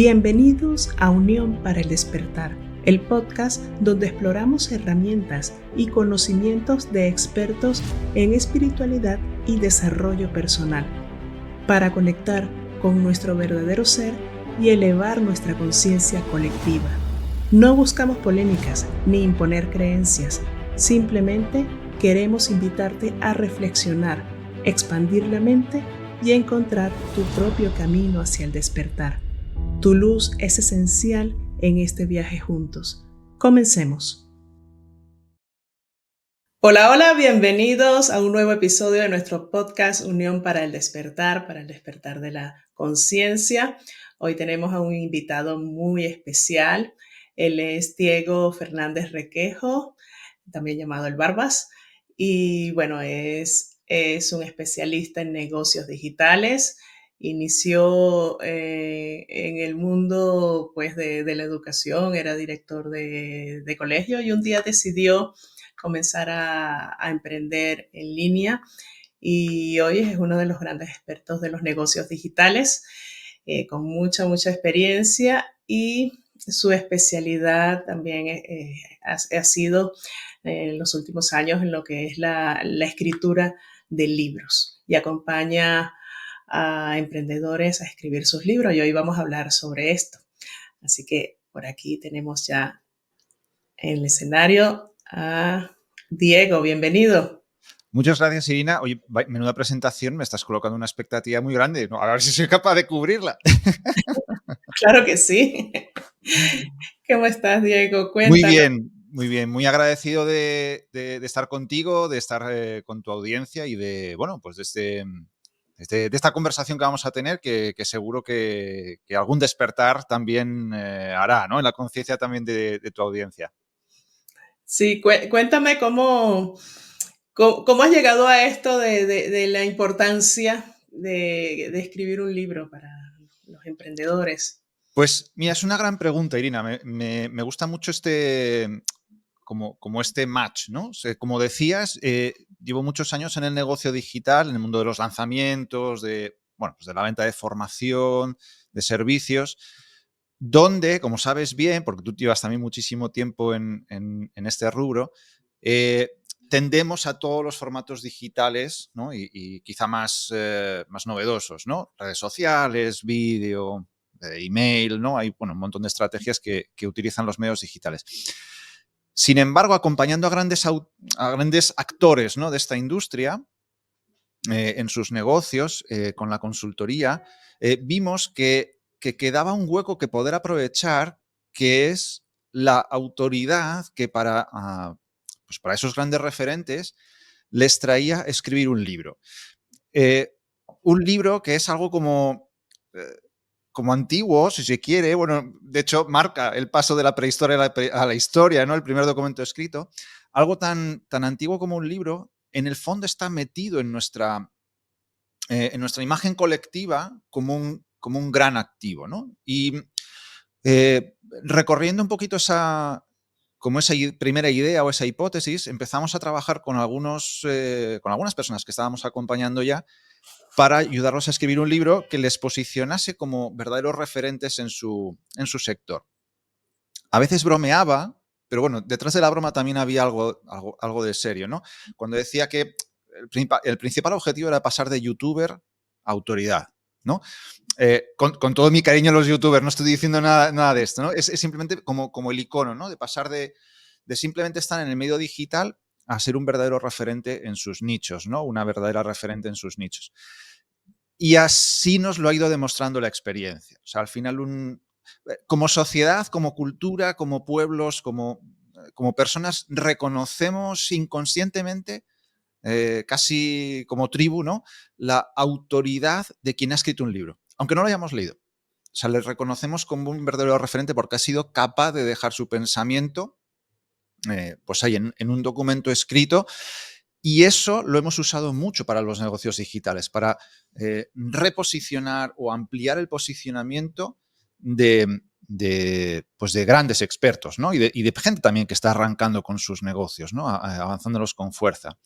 Bienvenidos a Unión para el Despertar, el podcast donde exploramos herramientas y conocimientos de expertos en espiritualidad y desarrollo personal para conectar con nuestro verdadero ser y elevar nuestra conciencia colectiva. No buscamos polémicas ni imponer creencias, simplemente queremos invitarte a reflexionar, expandir la mente y encontrar tu propio camino hacia el despertar. Tu luz es esencial en este viaje juntos. Comencemos. Hola, bienvenidos a un nuevo episodio de nuestro podcast Unión para el despertar de la conciencia. Hoy tenemos a un invitado muy especial. Él es Diego Fernández Requejo, también llamado El Barbas, y bueno, es un especialista en negocios digitales. Inició en el mundo pues, de la educación, era director de colegio y un día decidió comenzar a emprender en línea y hoy es uno de los grandes expertos de los negocios digitales, con mucha experiencia, y su especialidad también ha sido en los últimos años en lo que es la escritura de libros, y acompaña a emprendedores a escribir sus libros, y hoy vamos a hablar sobre esto. Así que por aquí tenemos ya en el escenario a Diego. Bienvenido. Muchas gracias, Irina. Oye, menuda presentación, me estás colocando una expectativa muy grande. No, a ver si soy capaz de cubrirla. Claro que sí. ¿Cómo estás, Diego? Muy Cuéntanos. bien, muy bien. Muy agradecido de estar contigo, de estar con tu audiencia y de, bueno, pues de esta conversación que vamos a tener, que seguro que algún despertar también hará, ¿no? En la conciencia también de tu audiencia. Sí, cuéntame cómo has llegado a esto de la importancia de escribir un libro para los emprendedores. Pues mira, es una gran pregunta, Irina. Me gusta mucho como este match, ¿no? O sea, como decías, llevo muchos años en el negocio digital, en el mundo de los lanzamientos, pues de la venta de formación, de servicios, donde, como sabes bien, porque tú llevas también muchísimo tiempo en este rubro, tendemos a todos los formatos digitales, ¿no? Y quizá más novedosos, ¿no? Redes sociales, vídeo, email, ¿no? Hay un montón de estrategias que utilizan los medios digitales. Sin embargo, acompañando a grandes actores, ¿no? de esta industria en sus negocios, con la consultoría, vimos que quedaba un hueco que poder aprovechar, que es la autoridad que para esos grandes referentes les traía escribir un libro. Un libro que es algo como antiguo, si se quiere. Bueno, de hecho, marca el paso de la prehistoria a la historia, ¿no? El primer documento escrito. Algo tan antiguo como un libro, en el fondo está metido en nuestra imagen colectiva como un gran activo, ¿no? Y recorriendo un poquito esa primera idea o esa hipótesis, empezamos a trabajar con algunas personas que estábamos acompañando ya, para ayudarlos a escribir un libro que les posicionase como verdaderos referentes en su sector. A veces bromeaba, pero bueno, detrás de la broma también había algo de serio, ¿no? Cuando decía que el principal objetivo era pasar de youtuber a autoridad, ¿no? Con todo mi cariño a los youtubers, no estoy diciendo nada de esto, ¿no? Es simplemente como el icono, ¿no? De pasar de simplemente estar en el medio digital a ser un verdadero referente en sus nichos, ¿no? Una verdadera referente en sus nichos. Y así nos lo ha ido demostrando la experiencia. O sea, al final, como sociedad, como cultura, como pueblos, como personas, reconocemos inconscientemente, casi como tribu, ¿no? La autoridad de quien ha escrito un libro, aunque no lo hayamos leído. O sea, le reconocemos como un verdadero referente porque ha sido capaz de dejar su pensamiento pues ahí en un documento escrito. Y eso lo hemos usado mucho para los negocios digitales, para reposicionar o ampliar el posicionamiento pues de grandes expertos, ¿no? Y de gente también que está arrancando con sus negocios, ¿no? Avanzándolos con fuerza.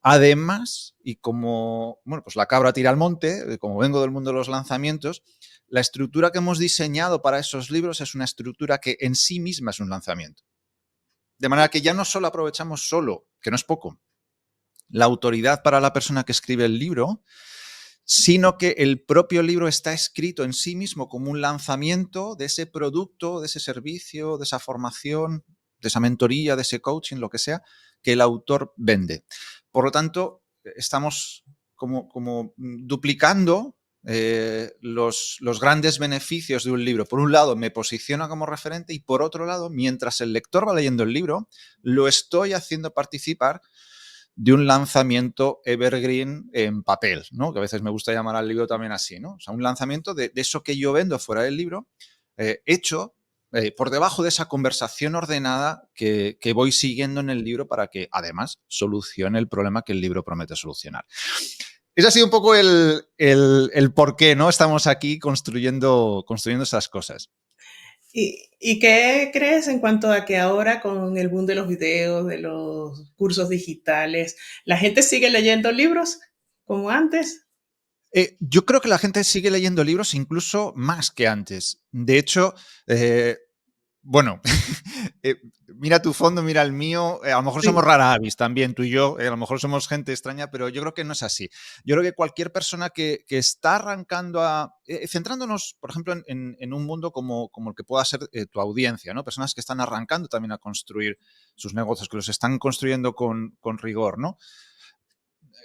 Además, y como, bueno, pues la cabra tira al monte, como vengo del mundo de los lanzamientos, la estructura que hemos diseñado para esos libros es una estructura que en sí misma es un lanzamiento. De manera que ya no solo aprovechamos que no es poco, la autoridad para la persona que escribe el libro, sino que el propio libro está escrito en sí mismo como un lanzamiento de ese producto, de ese servicio, de esa formación, de esa mentoría, de ese coaching, lo que sea, que el autor vende. Por lo tanto, estamos como duplicando los grandes beneficios de un libro. Por un lado, me posiciona como referente y por otro lado, mientras el lector va leyendo el libro, lo estoy haciendo participar de un lanzamiento evergreen en papel, ¿no? Que a veces me gusta llamar al libro también así, ¿no? O sea, un lanzamiento de eso que yo vendo fuera del libro, hecho por debajo de esa conversación ordenada que voy siguiendo en el libro para que, además, solucione el problema que el libro promete solucionar. Ese ha sido un poco el por qué, ¿no? Estamos aquí construyendo esas cosas. ¿Y qué crees en cuanto a que ahora con el boom de los videos, de los cursos digitales, la gente sigue leyendo libros como antes? Yo creo que la gente sigue leyendo libros incluso más que antes. De hecho, bueno, eh, mira tu fondo, mira el mío. A lo mejor somos Sí, rara avis también, tú y yo. A lo mejor somos gente extraña, pero yo creo que no es así. Yo creo que cualquier persona que está arrancando centrándonos, por ejemplo, en un mundo como el que pueda ser tu audiencia, ¿no? Personas que están arrancando también a construir sus negocios, que los están construyendo con rigor, ¿no?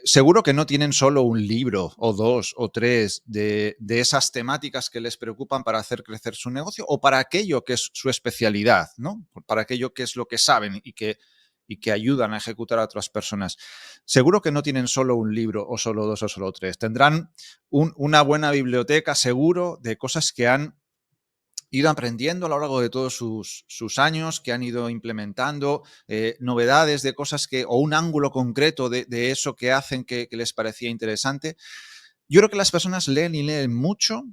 Seguro que no tienen solo un libro o dos o tres de esas temáticas que les preocupan para hacer crecer su negocio o para aquello que es su especialidad, ¿no? Para aquello que es lo que saben y que ayudan a ejecutar a otras personas. Seguro que no tienen solo un libro o solo dos o solo tres. Tendrán una buena biblioteca, seguro, de cosas que han ido aprendiendo a lo largo de todos sus años, que han ido implementando novedades de cosas o un ángulo concreto de eso que hacen que les parecía interesante. Yo creo que las personas leen y leen mucho,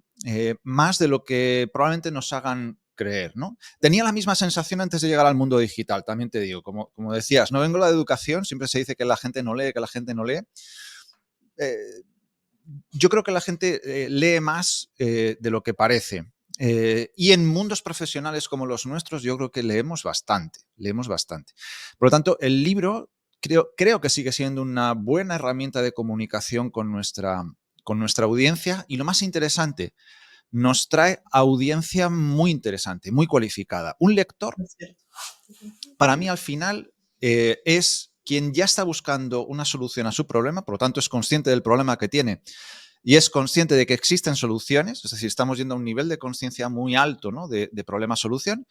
más de lo que probablemente nos hagan creer, ¿no? Tenía la misma sensación antes de llegar al mundo digital, también te digo, como decías, no vengo de la educación, siempre se dice que la gente no lee, que la gente no lee. Eh, yo creo que la gente lee más de lo que parece. Y en mundos profesionales como los nuestros, yo creo que leemos bastante, leemos bastante. Por lo tanto, el libro creo que sigue siendo una buena herramienta de comunicación con nuestra audiencia y lo más interesante, nos trae audiencia muy interesante, muy cualificada. Un lector, es cierto. para mí, al final, es quien ya está buscando una solución a su problema, por lo tanto, es consciente del problema que tiene y es consciente de que existen soluciones, es decir, estamos yendo a un nivel de conciencia muy alto, ¿no? de problema-solución,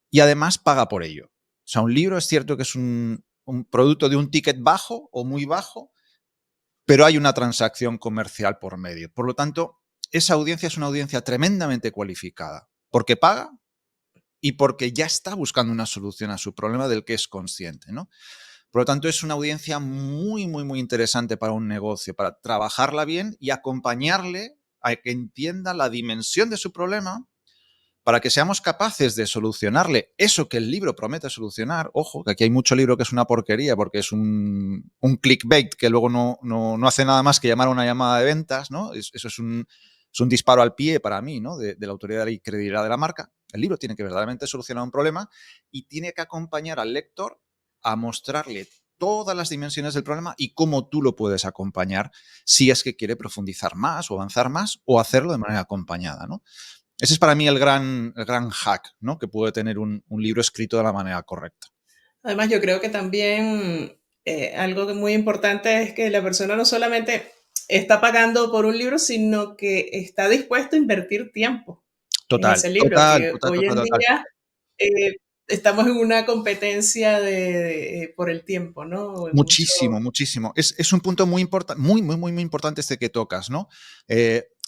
y además paga por ello. O sea, un libro es cierto que es un producto de un ticket bajo o muy bajo, pero hay una transacción comercial por medio. Por lo tanto, esa audiencia es una audiencia tremendamente cualificada, porque paga y porque ya está buscando una solución a su problema del que es consciente, ¿no? Por lo tanto, es una audiencia muy, muy, muy interesante para un negocio, para trabajarla bien y acompañarle a que entienda la dimensión de su problema para que seamos capaces de solucionarle eso que el libro promete solucionar. Ojo, que aquí hay mucho libro que es una porquería porque es un clickbait que luego no hace nada más que llamar a una llamada de ventas, ¿no? Eso es un disparo al pie para mí, ¿no? De la autoridad y credibilidad de la marca. El libro tiene que verdaderamente solucionar un problema y tiene que acompañar al lector a mostrarle todas las dimensiones del problema y cómo tú lo puedes acompañar si es que quiere profundizar más o avanzar más o hacerlo de manera acompañada, ¿no? Ese es para mí el gran hack, ¿no? Que puede tener un libro escrito de la manera correcta. Además, yo creo que también algo que muy importante es que la persona no solamente está pagando por un libro, sino que está dispuesto a invertir tiempo en Total, ese libro, total, que total, hoy total, en total. día estamos en una competencia por el tiempo, ¿no? Mucho, Muchísimo, muchísimo. Es un punto muy importante, muy, muy, muy, muy importante este que tocas, ¿no?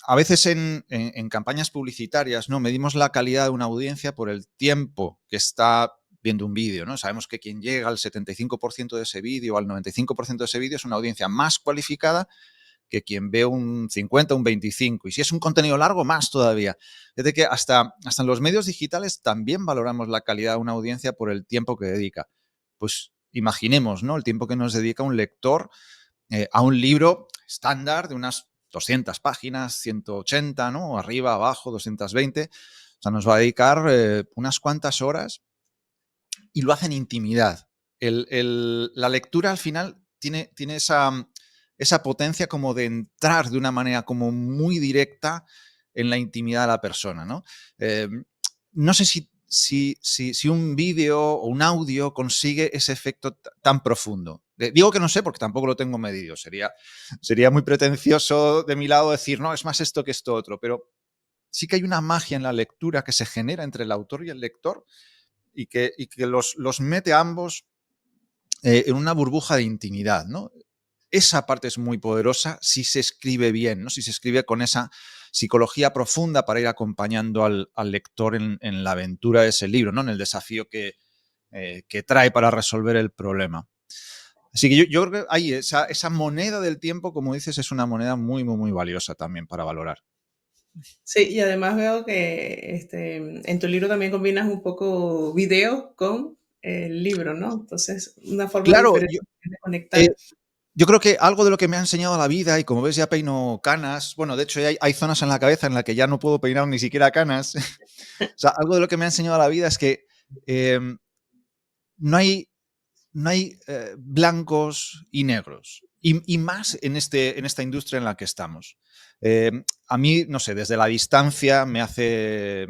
A veces en campañas publicitarias, ¿no? Medimos la calidad de una audiencia por el tiempo que está viendo un vídeo, ¿no? Sabemos que quien llega al 75% de ese vídeo o al 95% de ese vídeo es una audiencia más cualificada que quien ve un 50, un 25. Y si es un contenido largo, más todavía. Es de que hasta en los medios digitales también valoramos la calidad de una audiencia por el tiempo que dedica. Pues imaginemos, ¿no?, el tiempo que nos dedica un lector a un libro estándar de unas 200 páginas, 180, ¿no? Arriba, abajo, 220. O sea, nos va a dedicar unas cuantas horas y lo hace en intimidad. La lectura al final tiene esa potencia como de entrar de una manera como muy directa en la intimidad de la persona, ¿no? No sé si un vídeo o un audio consigue ese efecto tan profundo. Digo que no sé porque tampoco lo tengo medido. Sería muy pretencioso de mi lado decir, no, es más esto que esto otro, pero sí que hay una magia en la lectura que se genera entre el autor y el lector y que los mete a ambos en una burbuja de intimidad, ¿no? Esa parte es muy poderosa si se escribe bien, ¿no? Si se escribe con esa psicología profunda para ir acompañando al lector en la aventura de ese libro, ¿no? En el desafío que trae para resolver el problema. Así que yo creo que ahí esa moneda del tiempo, como dices, es una moneda muy, muy, muy valiosa también para valorar. Sí, y además veo que en tu libro también combinas un poco video con el libro, ¿no? Entonces, una forma Claro, diferente de eh, conectar. yo creo que algo de lo que me ha enseñado la vida, y como ves ya peino canas, bueno, de hecho hay zonas en la cabeza en las que ya no puedo peinar ni siquiera canas. O sea, algo de lo que me ha enseñado la vida es que no hay, no hay blancos y negros. Y más en esta industria en la que estamos. A mí, no sé, desde la distancia me hace,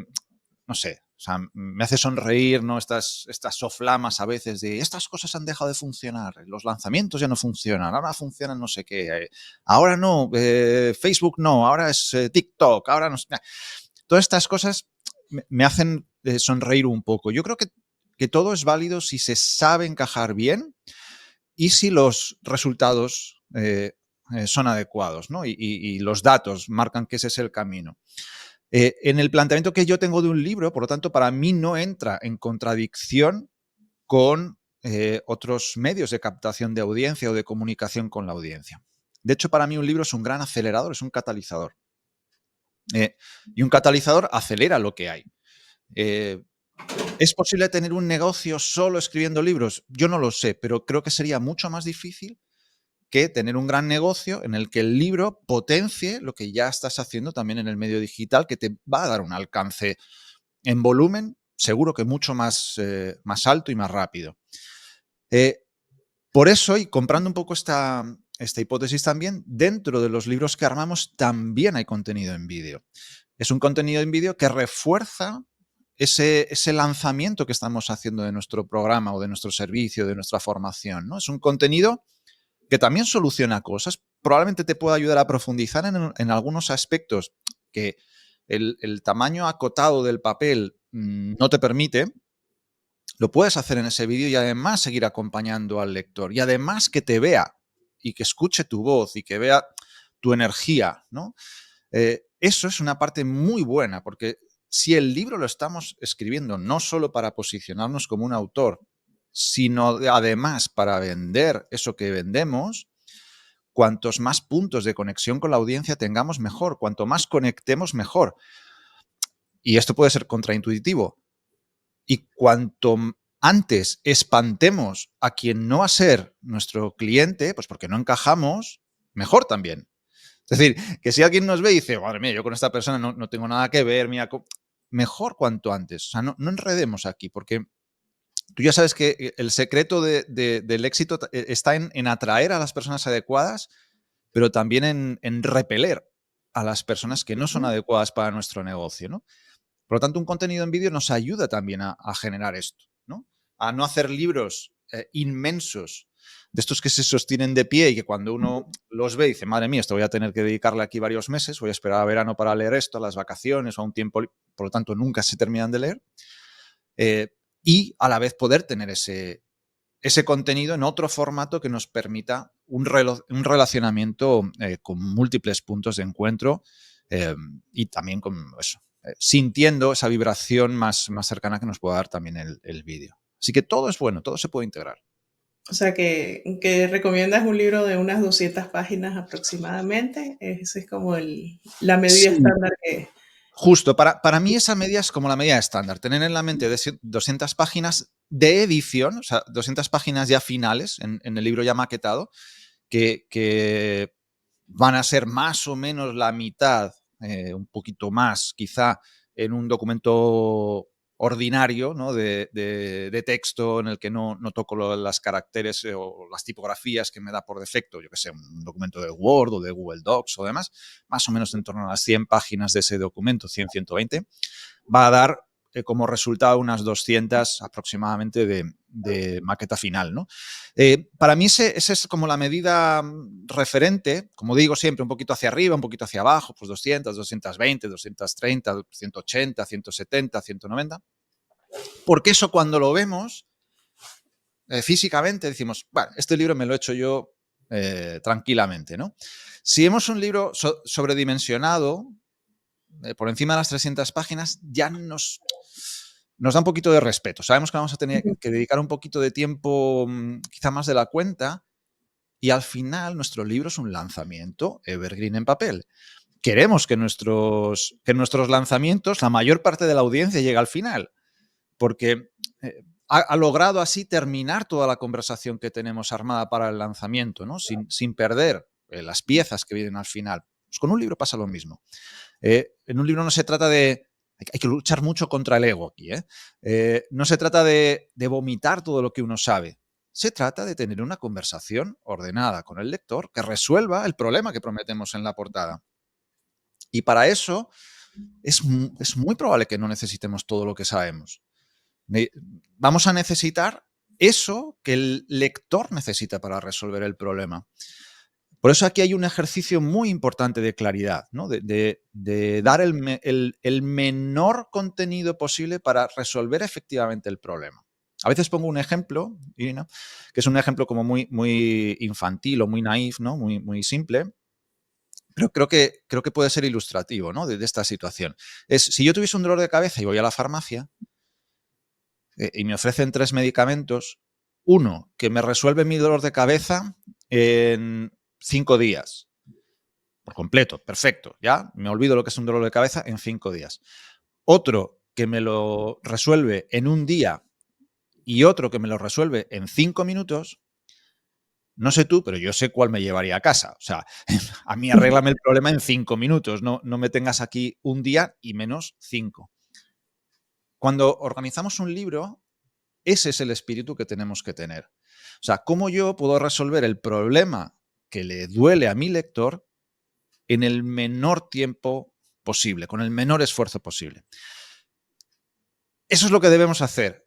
no sé, o sea, me hace sonreír, ¿no? Estas soflamas a veces de estas cosas han dejado de funcionar, los lanzamientos ya no funcionan, ahora funcionan no sé qué, ahora no, Facebook no, ahora es TikTok, ahora no sé. Todas estas cosas me hacen sonreír un poco. Yo creo que todo es válido si se sabe encajar bien y si los resultados son adecuados, ¿no? Y los datos marcan que ese es el camino. En el planteamiento que yo tengo de un libro, por lo tanto, para mí no entra en contradicción con otros medios de captación de audiencia o de comunicación con la audiencia. De hecho, para mí un libro es un gran acelerador, es un catalizador. Y un catalizador acelera lo que hay. ¿Es posible tener un negocio solo escribiendo libros? Yo no lo sé, pero creo que sería mucho más difícil que tener un gran negocio en el que el libro potencie lo que ya estás haciendo también en el medio digital, que te va a dar un alcance en volumen, seguro que mucho más alto y más rápido. Por eso, y comprando un poco esta hipótesis también, dentro de los libros que armamos también hay contenido en vídeo. Es un contenido en vídeo que refuerza ese lanzamiento que estamos haciendo de nuestro programa o de nuestro servicio, de nuestra formación, ¿no? Es un contenido que también soluciona cosas, probablemente te pueda ayudar a profundizar en algunos aspectos que el tamaño acotado del papel no te permite. Lo puedes hacer en ese vídeo y además seguir acompañando al lector y además que te vea y que escuche tu voz y que vea tu energía, ¿no? Eso es una parte muy buena porque si el libro lo estamos escribiendo no solo para posicionarnos como un autor, sino además para vender eso que vendemos, cuantos más puntos de conexión con la audiencia tengamos, mejor. Cuanto más conectemos, mejor. Y esto puede ser contraintuitivo. Y cuanto antes espantemos a quien no va a ser nuestro cliente, pues porque no encajamos, mejor también. Es decir, que si alguien nos ve y dice, madre mía, yo con esta persona no tengo nada que ver, mira, mejor cuanto antes. O sea, no enredemos aquí, porque tú ya sabes que el secreto del éxito está en atraer a las personas adecuadas, pero también en repeler a las personas que no son Ujú. adecuadas para nuestro negocio, ¿no? Por lo tanto, un contenido en vídeo nos ayuda también a generar esto, ¿no? A no hacer libros inmensos, de estos que se sostienen de pie y que cuando uno los ve dice, madre mía, esto voy a tener que dedicarle aquí varios meses, voy a esperar a verano para leer esto, a las vacaciones o a un tiempo, por lo tanto, nunca se terminan de leer. Y a la vez poder tener ese contenido en otro formato que nos permita un relacionamiento con múltiples puntos de encuentro y también con eso, sintiendo esa vibración más cercana que nos pueda dar también el vídeo. Así que todo es bueno, todo se puede integrar. O sea, que recomiendas un libro de unas 200 páginas aproximadamente. Ese es como la medida Sí, estándar que... Justo, para mí esa media es como la media estándar, tener en la mente 200 páginas de edición, o sea, 200 páginas ya finales en el libro ya maquetado, que van a ser más o menos la mitad, un poquito más quizá, en un documento ordinario, ¿no? de texto en el que no toco las caracteres o las tipografías que me da por defecto, yo que sé, un documento de Word o de Google Docs o demás, más o menos en torno a las 100 páginas de ese documento, 100, 120, va a dar como resultado unas 200 aproximadamente de maqueta final, ¿no? Para mí esa es como la medida referente, como digo siempre, un poquito hacia arriba, un poquito hacia abajo, pues 200, 220, 230, 180, 170, 190, porque eso cuando lo vemos físicamente decimos, bueno, este libro me lo he hecho yo tranquilamente, ¿no? Si vemos un libro sobredimensionado, por encima de las 300 páginas, ya nos da un poquito de respeto. Sabemos que vamos a tener que dedicar un poquito de tiempo, quizá más de la cuenta, y al final nuestro libro es un lanzamiento evergreen en papel. Queremos que nuestros lanzamientos, la mayor parte de la audiencia llegue al final, porque ha logrado así terminar toda la conversación que tenemos armada para el lanzamiento, ¿no? Sin perder las piezas que vienen al final. Pues con un libro pasa lo mismo. En un libro no se trata de... Hay que luchar mucho contra el ego aquí. No se trata de vomitar todo lo que uno sabe. Se trata de tener una conversación ordenada con el lector que resuelva el problema que prometemos en la portada. Y para eso es muy probable que no necesitemos todo lo que sabemos. Vamos a necesitar eso que el lector necesita para resolver el problema. Por eso aquí hay un ejercicio muy importante de claridad, ¿no? de dar el menor contenido posible para resolver efectivamente el problema. A veces pongo un ejemplo, Irina, que es un ejemplo como muy, muy infantil o muy naif, ¿no? Muy, muy simple, pero creo que puede ser ilustrativo, ¿no? de esta situación. Si yo tuviese un dolor de cabeza y voy a la farmacia y me ofrecen 3 medicamentos, uno que me resuelve mi dolor de cabeza en 5 días, por completo, perfecto, ya me olvido lo que es un dolor de cabeza en 5 días. Otro que me lo resuelve en un día y otro que me lo resuelve en 5 minutos, no sé tú, pero yo sé cuál me llevaría a casa. O sea, a mí arréglame el problema en 5 minutos, no me tengas aquí un día y menos 5. Cuando organizamos un libro, ese es el espíritu que tenemos que tener. O sea, ¿cómo yo puedo resolver el problema que le duele a mi lector en el menor tiempo posible, con el menor esfuerzo posible? Eso es lo que debemos hacer,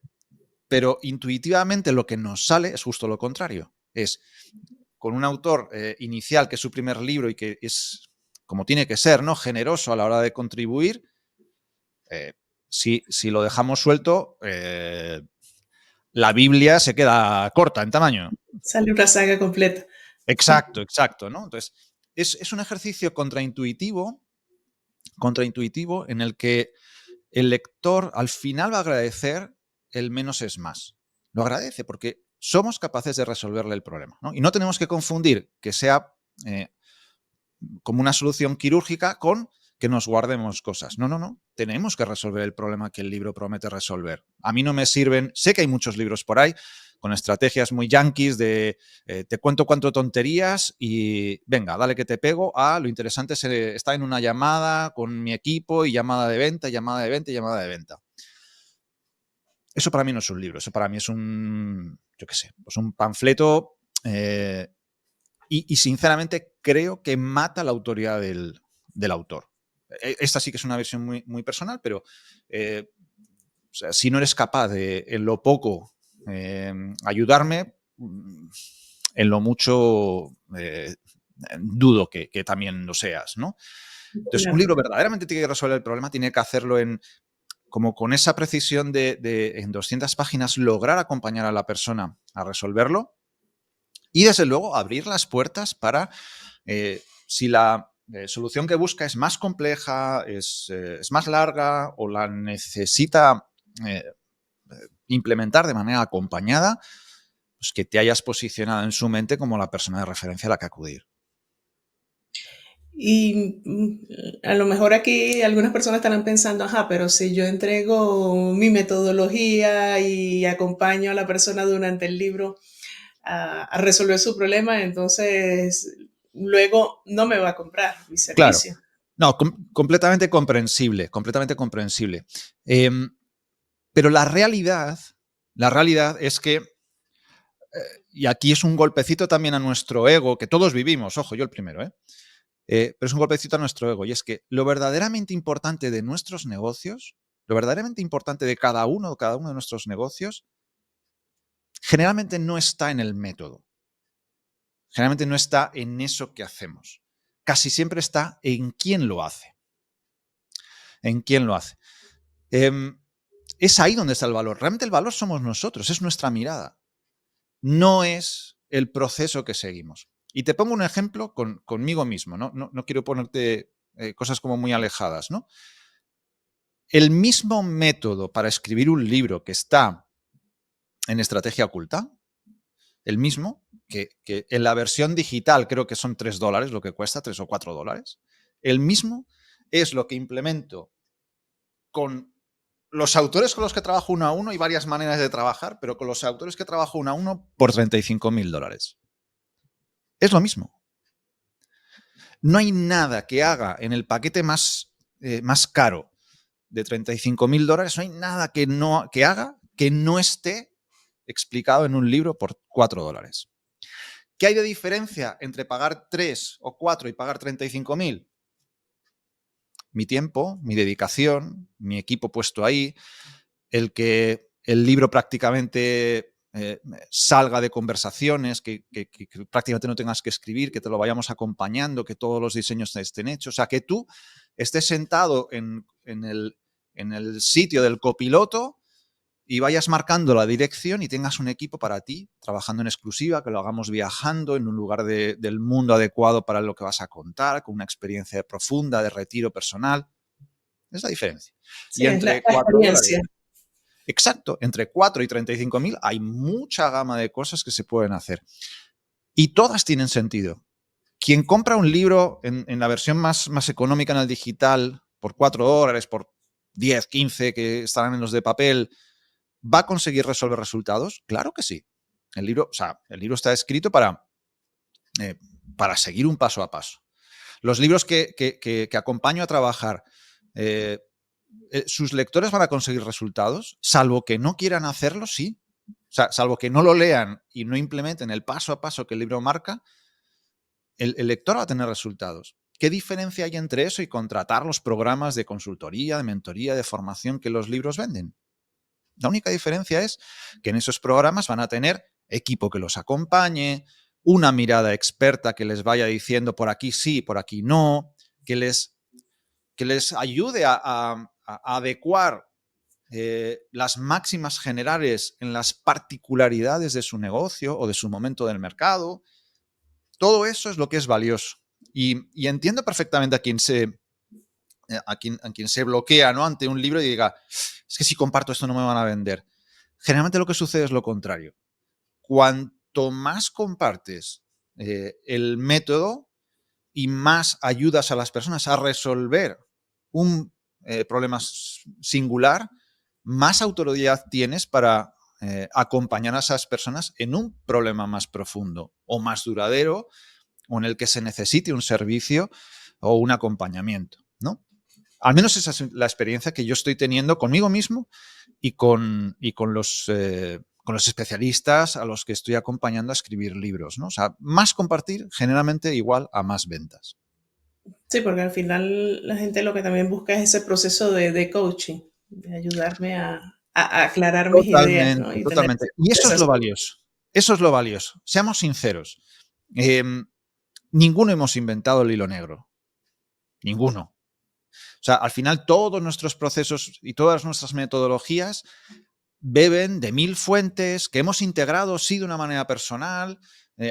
pero intuitivamente lo que nos sale es justo lo contrario. Es con un autor inicial que es su primer libro y que es, como tiene que ser, ¿no? Generoso a la hora de contribuir. Si lo dejamos suelto, la Biblia se queda corta en tamaño. Sale una saga completa. Exacto, exacto, ¿no? Entonces, es un ejercicio contraintuitivo en el que el lector al final va a agradecer el menos es más. Lo agradece porque somos capaces de resolverle el problema, ¿no? Y no tenemos que confundir que sea como una solución quirúrgica con que nos guardemos cosas. No. Tenemos que resolver el problema que el libro promete resolver. A mí no me sirven, sé que hay muchos libros por ahí con estrategias muy yanquis de te cuento cuánto tonterías y venga, dale que te pego. Lo interesante está en una llamada con mi equipo y llamada de venta, llamada de venta y llamada de venta. Eso para mí no es un libro, eso para mí es un, yo qué sé, pues un panfleto y sinceramente creo que mata la autoridad del autor. Esta sí que es una versión muy, muy personal, pero o sea, si no eres capaz de, en lo poco, ayudarme, en lo mucho dudo que también lo seas, ¿no? Entonces, un Claro. libro verdaderamente tiene que resolver el problema, tiene que hacerlo como con esa precisión de en 200 páginas lograr acompañar a la persona a resolverlo y, desde luego, abrir las puertas para, si la solución que busca es más compleja, es más larga o la necesita implementar de manera acompañada, pues que te hayas posicionado en su mente como la persona de referencia a la que acudir. Y a lo mejor aquí algunas personas estarán pensando, ajá, pero si yo entrego mi metodología y acompaño a la persona durante el libro a resolver su problema, entonces luego no me va a comprar mi Claro. servicio. No, completamente comprensible, completamente comprensible. Pero la realidad es que, y aquí es un golpecito también a nuestro ego, que todos vivimos, ojo, yo el primero, pero es un golpecito a nuestro ego, y es que lo verdaderamente importante de nuestros negocios, lo verdaderamente importante de cada uno de nuestros negocios, generalmente no está en el método, generalmente no está en eso que hacemos, casi siempre está en quién lo hace, en quién lo hace. Es ahí donde está el valor. Realmente el valor somos nosotros, es nuestra mirada. No es el proceso que seguimos. Y te pongo un ejemplo conmigo mismo, ¿no? No quiero ponerte cosas como muy alejadas, ¿no? El mismo método para escribir un libro que está en Estrategia Oculta, el mismo, que en la versión digital creo que son $3 lo que cuesta, $3 o $4, el mismo es lo que implemento con los autores con los que trabajo uno a uno. Hay varias maneras de trabajar, pero con los autores que trabajo uno a uno por $35.000. Es lo mismo. No hay nada que haga en el paquete más caro de $35.000, no hay nada que haga que no esté explicado en un libro por $4. ¿Qué hay de diferencia entre pagar 3 o 4 y pagar 35.000? Mi tiempo, mi dedicación, mi equipo puesto ahí, el que el libro prácticamente salga de conversaciones, que prácticamente no tengas que escribir, que te lo vayamos acompañando, que todos los diseños estén hechos. O sea, que tú estés sentado en el sitio del copiloto y vayas marcando la dirección y tengas un equipo para ti, trabajando en exclusiva, que lo hagamos viajando en un lugar del mundo adecuado para lo que vas a contar, con una experiencia profunda de retiro personal. Es la diferencia. Y Sí, es entre la $4, experiencia. exacto, entre 4 y 35.000 hay mucha gama de cosas que se pueden hacer. Y todas tienen sentido. Quien compra un libro en la versión más económica en el digital por $4, por 10, 15 que estarán en los de papel, ¿va a conseguir resolver resultados? Claro que sí. El libro está escrito para seguir un paso a paso. Los libros que acompaño a trabajar, eh, ¿sus lectores van a conseguir resultados? Salvo que no quieran hacerlo, sí. O sea, salvo que no lo lean y no implementen el paso a paso que el libro marca, el lector va a tener resultados. ¿Qué diferencia hay entre eso y contratar los programas de consultoría, de mentoría, de formación que los libros venden? La única diferencia es que en esos programas van a tener equipo que los acompañe, una mirada experta que les vaya diciendo por aquí sí, por aquí no, que les ayude a adecuar las máximas generales en las particularidades de su negocio o de su momento del mercado. Todo eso es lo que es valioso. Y entiendo perfectamente a quien se bloquea, ¿no?, ante un libro y diga, es que si comparto esto no me van a vender. Generalmente lo que sucede es lo contrario. Cuanto más compartes el método y más ayudas a las personas a resolver un problema singular, más autoridad tienes para acompañar a esas personas en un problema más profundo o más duradero, o en el que se necesite un servicio o un acompañamiento, ¿no? Al menos esa es la experiencia que yo estoy teniendo conmigo mismo y con los especialistas a los que estoy acompañando a escribir libros, ¿no? O sea, más compartir generalmente igual a más ventas. Sí, porque al final la gente lo que también busca es ese proceso de coaching, de ayudarme a aclarar mis ideas, ¿no? Totalmente, Y tener totalmente. esa Y eso es lo conversación. valioso. Eso es lo valioso. Seamos sinceros. Ninguno hemos inventado el hilo negro. Ninguno. O sea, al final todos nuestros procesos y todas nuestras metodologías beben de 1000 fuentes que hemos integrado, sí, de una manera personal,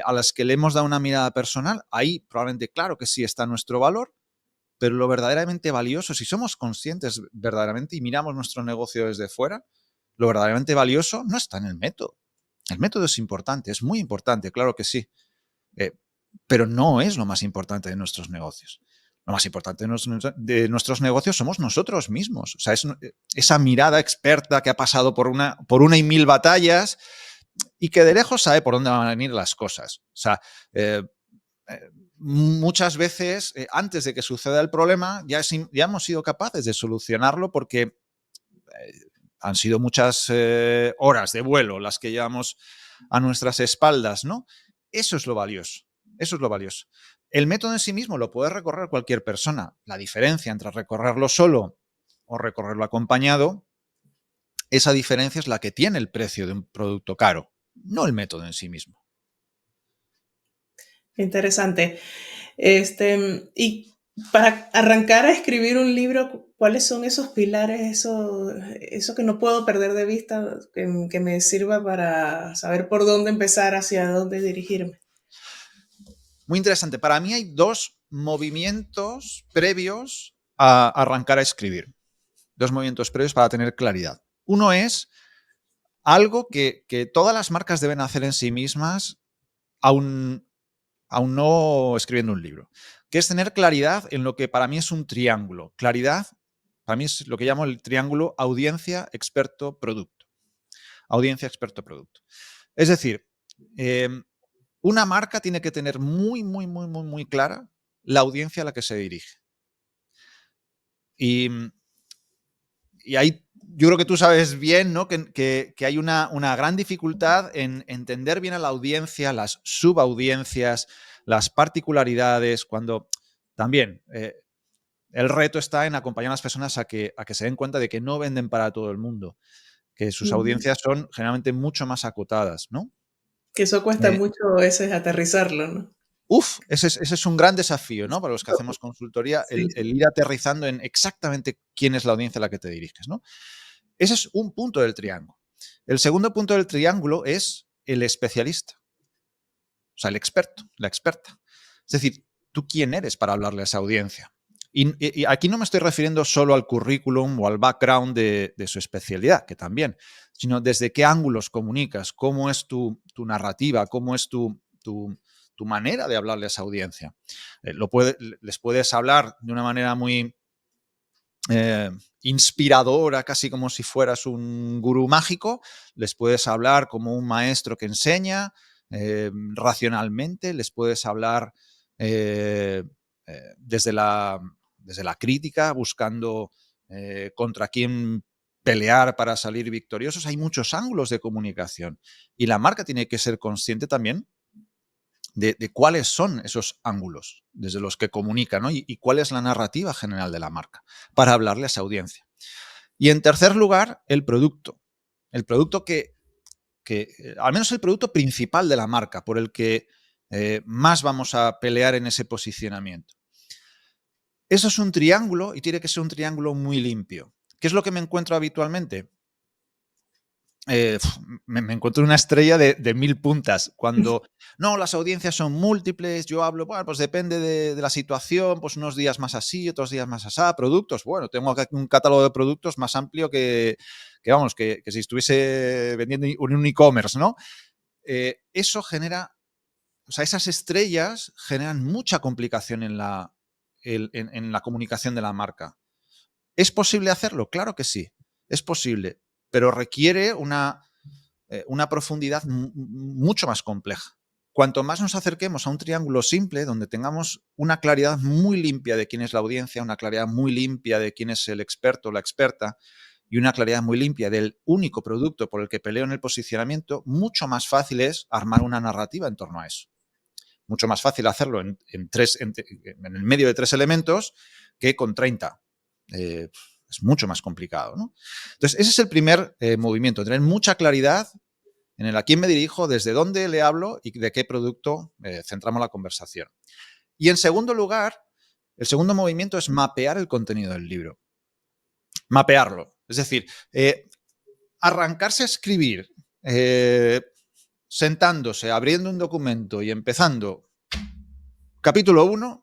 a las que le hemos dado una mirada personal. Ahí probablemente, claro que sí está nuestro valor, pero lo verdaderamente valioso, si somos conscientes verdaderamente y miramos nuestro negocio desde fuera, lo verdaderamente valioso no está en el método. El método es importante, es muy importante, claro que sí. pero no es lo más importante de nuestros negocios. Lo más importante de nuestros negocios somos nosotros mismos. O sea, es esa mirada experta que ha pasado por una y mil batallas y que de lejos sabe por dónde van a venir las cosas. O sea, muchas veces, antes de que suceda el problema, ya hemos sido capaces de solucionarlo porque han sido muchas horas de vuelo las que llevamos a nuestras espaldas, ¿no? Eso es lo valioso. Eso es lo valioso. El método en sí mismo lo puede recorrer cualquier persona. La diferencia entre recorrerlo solo o recorrerlo acompañado, esa diferencia es la que tiene el precio de un producto caro, no el método en sí mismo. Interesante. Y para arrancar a escribir un libro, ¿cuáles son esos pilares, eso que no puedo perder de vista, que me sirva para saber por dónde empezar, hacia dónde dirigirme? Muy interesante. Para mí hay dos movimientos previos a arrancar a escribir. Dos movimientos previos para tener claridad. Uno es algo que todas las marcas deben hacer en sí mismas, aún no escribiendo un libro, que es tener claridad en lo que para mí es un triángulo. Claridad, para mí es lo que llamo el triángulo audiencia, experto, producto. Audiencia, experto, producto. Es decir, una marca tiene que tener muy clara la audiencia a la que se dirige. Y ahí yo creo que tú sabes bien, ¿no? que hay una gran dificultad en entender bien a la audiencia, las subaudiencias, las particularidades, cuando también el reto está en acompañar a las personas a que se den cuenta de que no venden para todo el mundo, que sus Ujú. audiencias son generalmente mucho más acotadas, ¿no? Que eso cuesta Eh, mucho a veces aterrizarlo, ¿no? ese es un gran desafío, ¿no? Para los que hacemos consultoría, Sí, el sí. ir aterrizando en exactamente quién es la audiencia a la que te diriges, ¿no? Ese es un punto del triángulo. El segundo punto del triángulo es el especialista, o sea, el experto, la experta. Es decir, ¿tú quién eres para hablarle a esa audiencia? Y aquí no me estoy refiriendo solo al currículum o al background de su especialidad, que también, sino desde qué ángulos comunicas, cómo es tu narrativa, cómo es tu manera de hablarle a esa audiencia. Les puedes hablar de una manera muy inspiradora, casi como si fueras un gurú mágico, les puedes hablar como un maestro que enseña racionalmente, les puedes hablar eh, desde la crítica, buscando contra quién pelear para salir victoriosos. Hay muchos ángulos de comunicación y la marca tiene que ser consciente también de cuáles son esos ángulos desde los que comunica, ¿no? Y cuál es la narrativa general de la marca para hablarle a esa audiencia. Y en tercer lugar, el producto. El producto al menos el producto principal de la marca, por el que más vamos a pelear en ese posicionamiento. Eso es un triángulo y tiene que ser un triángulo muy limpio. ¿Qué es lo que me encuentro habitualmente? eh, me encuentro una estrella de mil puntas. Cuando no, las audiencias son múltiples, yo hablo, bueno, pues depende de la situación, pues unos días más así, otros días más asá, productos, bueno, tengo aquí un catálogo de productos más amplio vamos, que si estuviese vendiendo un e-commerce, ¿no? Eso genera, o sea, esas estrellas generan mucha complicación en la comunicación de la marca. ¿Es posible hacerlo? Claro que sí, es posible, pero requiere una profundidad mucho más compleja. Cuanto más nos acerquemos a un triángulo simple, donde tengamos una claridad muy limpia de quién es la audiencia, una claridad muy limpia de quién es el experto o la experta, y una claridad muy limpia del único producto por el que peleo en el posicionamiento, mucho más fácil es armar una narrativa en torno a eso. Mucho más fácil hacerlo en el medio de 3 elementos que con 30. Es mucho más complicado, ¿no? Entonces, ese es el primer movimiento, tener mucha claridad en el a quién me dirijo, desde dónde le hablo y de qué producto centramos la conversación. Y en segundo lugar, el segundo movimiento es mapear el contenido del libro. Mapearlo. Es decir, arrancarse a escribir sentándose, abriendo un documento y empezando capítulo 1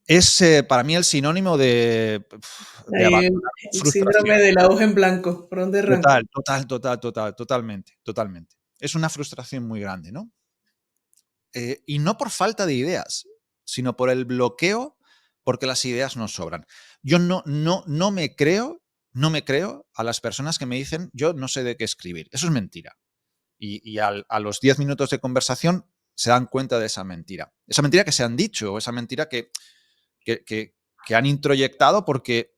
es para mí el sinónimo de Ahí abandonar, el frustración. síndrome de la hoja en blanco, ¿por dónde arranco? Totalmente. Es una frustración muy grande, ¿no? y no por falta de ideas, sino por el bloqueo, porque las ideas nos sobran. Yo no me creo a las personas que me dicen yo no sé de qué escribir. Eso es mentira. Y a los 10 minutos de conversación se dan cuenta de esa mentira. Esa mentira que se han dicho, o esa mentira que, que- que han introyectado porque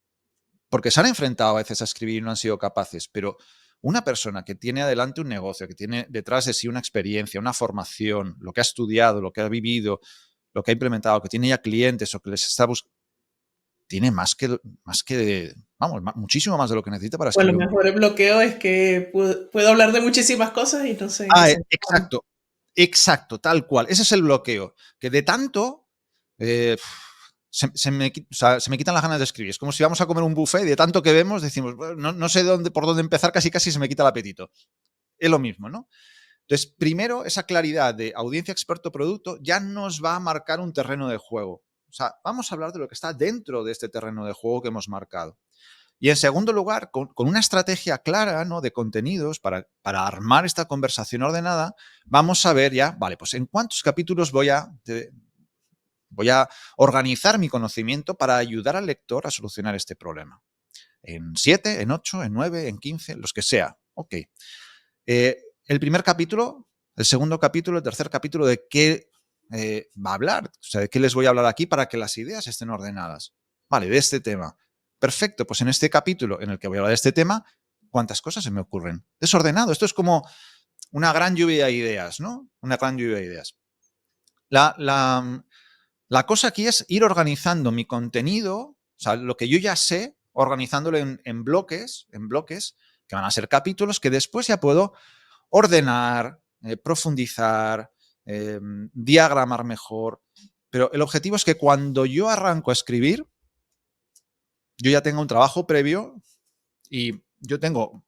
se han enfrentado a veces a escribir y no han sido capaces. Pero una persona que tiene adelante un negocio, que tiene detrás de sí una experiencia, una formación, lo que ha estudiado, lo que ha vivido, lo que ha implementado, que tiene ya clientes o que les está buscando, tiene vamos, muchísimo más de lo que necesita para O a lo escribir un mejor libro. el bloqueo es que puedo hablar de muchísimas cosas y no sé en qué centrarme. Exacto, exacto, tal cual. Ese es el bloqueo. Que de tanto eh, o sea, se me quitan las ganas de escribir. Es como si vamos a comer un buffet y de tanto que vemos decimos, "Bueno, no sé por dónde empezar, casi se me quita el apetito". Es lo mismo, ¿no? Entonces, primero, esa claridad de audiencia, experto, producto ya nos va a marcar un terreno de juego. O sea, vamos a hablar de lo que está dentro de este terreno de juego que hemos marcado. Y en segundo lugar, con una estrategia clara, ¿no?, de contenidos para armar esta conversación ordenada, vamos a ver ya, vale, pues en cuántos capítulos voy a organizar mi conocimiento para ayudar al lector a solucionar este problema. En 7, en 8, en 9, en 15, los que sea. Ok. El primer capítulo, el segundo capítulo, el tercer capítulo, ¿de qué va a hablar? O sea, ¿de qué les voy a hablar aquí para que las ideas estén ordenadas? Vale, de este tema. Perfecto, pues en este capítulo en el que voy a hablar de este tema, ¿cuántas cosas se me ocurren? Desordenado. Esto es como una gran lluvia de ideas, ¿no? Una gran lluvia de ideas. La, la, la cosa aquí es ir organizando mi contenido, o sea, lo que yo ya sé, organizándolo en bloques, que van a ser capítulos que después ya puedo ordenar, profundizar, diagramar mejor. Pero el objetivo es que cuando yo arranco a escribir, yo ya tengo un trabajo previo y yo tengo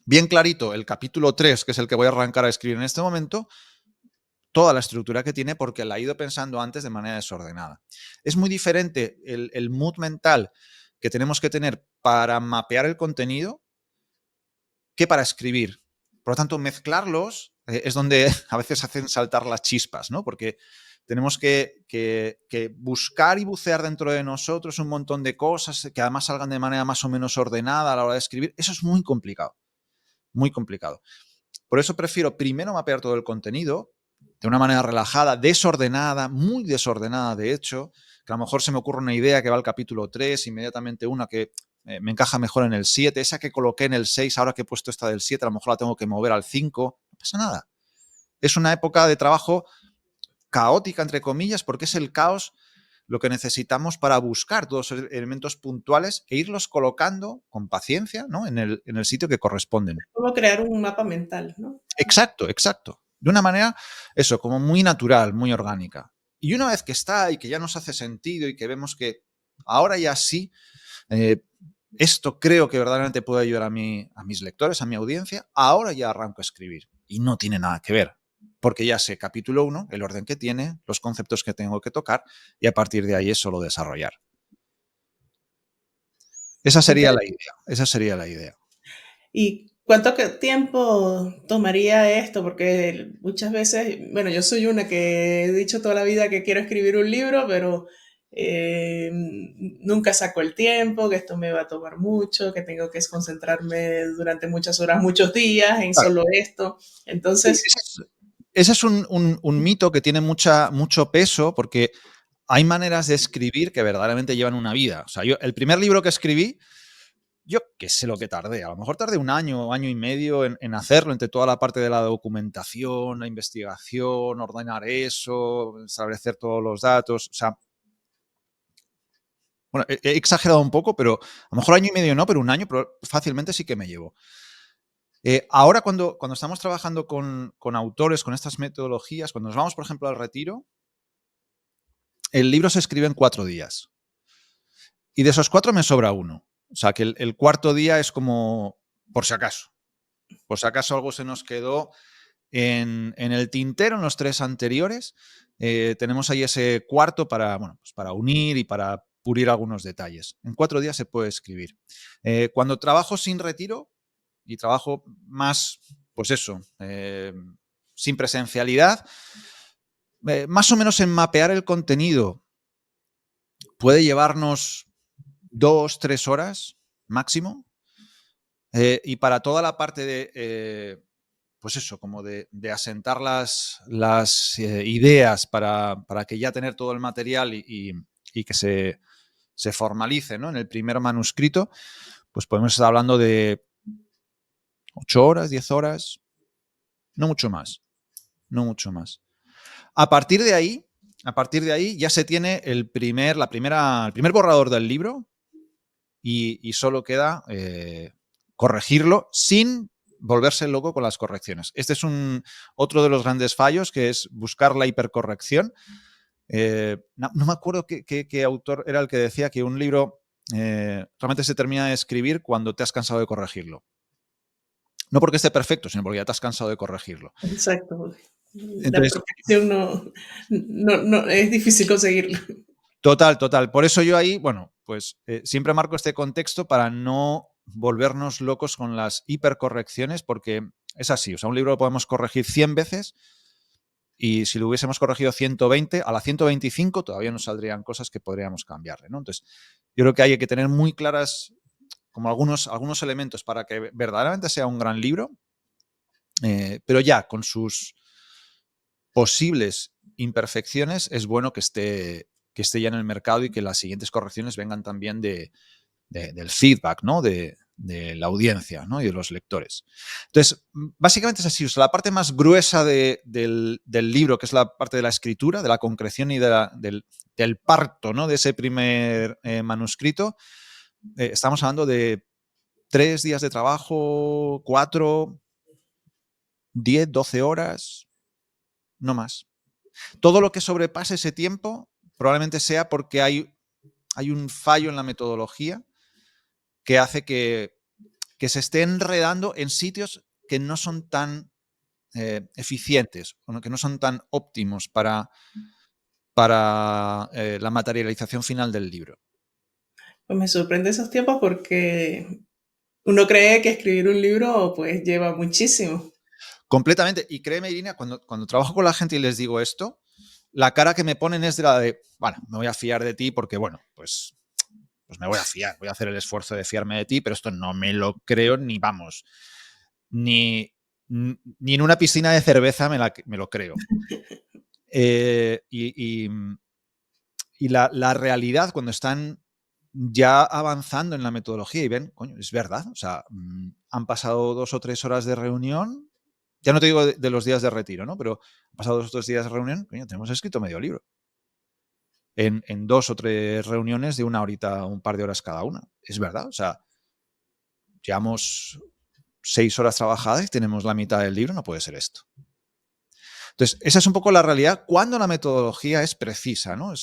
bien clarito el capítulo 3, que es el que voy a arrancar a escribir en este momento, toda la estructura que tiene porque la he ido pensando antes de manera desordenada. Es muy diferente el mood mental que tenemos que tener para mapear el contenido que para escribir. Por lo tanto, mezclarlos es donde a veces hacen saltar las chispas, ¿no? Porque tenemos que buscar y bucear dentro de nosotros un montón de cosas que además salgan de manera más o menos ordenada a la hora de escribir. Eso es muy complicado, muy complicado. Por eso prefiero primero mapear todo el contenido de una manera relajada, desordenada, muy desordenada, de hecho, que a lo mejor se me ocurre una idea que va al capítulo 3, inmediatamente una que me encaja mejor en el 7, esa que coloqué en el 6, ahora que he puesto esta del 7, a lo mejor la tengo que mover al 5, no pasa nada. Es una época de trabajo caótica, entre comillas, porque es el caos lo que necesitamos para buscar todos los elementos puntuales e irlos colocando con paciencia, ¿no?, en el sitio que corresponden. Como crear un mapa mental, ¿no? Exacto, exacto. De una manera, eso, como muy natural, muy orgánica. Y una vez que está y que ya nos hace sentido y que vemos que ahora ya sí, eh, esto creo que verdaderamente puede ayudar a mis lectores, a mi audiencia, ahora ya arranco a escribir. Y no tiene nada que ver, porque ya sé capítulo 1, el orden que tiene, los conceptos que tengo que tocar, y a partir de ahí es solo desarrollar. Esa sería la idea, esa sería la idea. ¿Y cuánto tiempo tomaría esto? Porque muchas veces, bueno, yo soy una que he dicho toda la vida que quiero escribir un libro, pero nunca saco el tiempo, que esto me va a tomar mucho, que tengo que concentrarme durante muchas horas, muchos días en Claro. solo esto. Sí, Entonces, ese es un mito que tiene mucho peso porque hay maneras de escribir que verdaderamente llevan una vida. O sea, yo, el primer libro que escribí, yo qué sé lo que tardé. A lo mejor tardé un año, año y medio en hacerlo, entre toda la parte de la documentación, la investigación, ordenar eso, establecer todos los datos. O sea, bueno, he exagerado un poco, pero a lo mejor año y medio no, pero un año fácilmente sí que me llevo. Ahora cuando estamos trabajando con autores, con estas metodologías, cuando nos vamos, por ejemplo, al retiro, el libro se escribe en 4 días. Y de esos 4 me sobra uno. O sea, que el cuarto día es como, por si acaso. Por si acaso algo se nos quedó en el tintero en los 3 anteriores. Tenemos ahí ese cuarto para, bueno, pues para unir y para pulir algunos detalles. En 4 días se puede escribir. Cuando trabajo sin retiro y trabajo más, pues eso, sin presencialidad, más o menos en mapear el contenido puede llevarnos 2, 3 horas máximo. Y para toda la parte de, pues eso, como de asentar las ideas para que ya tener todo el material y que se formalice, ¿no?, en el primer manuscrito, pues podemos estar hablando de 8 horas, 10 horas, no mucho más, no mucho más. A partir de ahí ya se tiene el primer borrador del libro y solo queda corregirlo sin volverse loco con las correcciones. Este es otro de los grandes fallos, que es buscar la hipercorrección. No me acuerdo qué autor era el que decía que un libro realmente se termina de escribir cuando te has cansado de corregirlo. No porque esté perfecto, sino porque ya te has cansado de corregirlo. Exacto. La Entonces, perfección no es difícil conseguirla. total. Por eso yo ahí, bueno, pues siempre marco este contexto para no volvernos locos con las hipercorrecciones, porque es así. O sea, un libro lo podemos corregir 100 veces y si lo hubiésemos corregido 120, a la 125 todavía nos saldrían cosas que podríamos cambiarle, ¿no? Entonces, yo creo que hay que tener muy claras como algunos elementos para que verdaderamente sea un gran libro, pero ya con sus posibles imperfecciones es bueno que esté ya en el mercado y que las siguientes correcciones vengan también del feedback, ¿no?, de la audiencia, ¿no?, y de los lectores. Entonces, básicamente es así. O sea, la parte más gruesa del libro, que es la parte de la escritura, de la concreción y del parto, ¿no?, de ese primer manuscrito, estamos hablando de 3 días de trabajo, 4, 10, 12 horas, no más. Todo lo que sobrepase ese tiempo probablemente sea porque hay un fallo en la metodología que hace que se esté enredando en sitios que no son tan eficientes, que no son tan óptimos para la materialización final del libro. Pues me sorprende esos tiempos porque uno cree que escribir un libro pues lleva muchísimo. Completamente. Y créeme, Irina, cuando trabajo con la gente y les digo esto, la cara que me ponen es de la de, bueno, me voy a fiar de ti porque, bueno, pues me voy a fiar, voy a hacer el esfuerzo de fiarme de ti, pero esto no me lo creo ni, vamos, ni en una piscina de cerveza me lo creo. Y la realidad, cuando están ya avanzando en la metodología y ven, coño, es verdad, o sea, han pasado 2 o 3 horas de reunión, ya no te digo de los días de retiro, ¿no?, pero han pasado 2 o 3 días de reunión, coño, tenemos escrito medio libro. En 2 o 3 reuniones de una horita, un par de horas cada una. Es verdad, o sea, llevamos 6 horas trabajadas y tenemos la mitad del libro, no puede ser esto. Entonces, esa es un poco la realidad cuando la metodología es precisa, ¿no?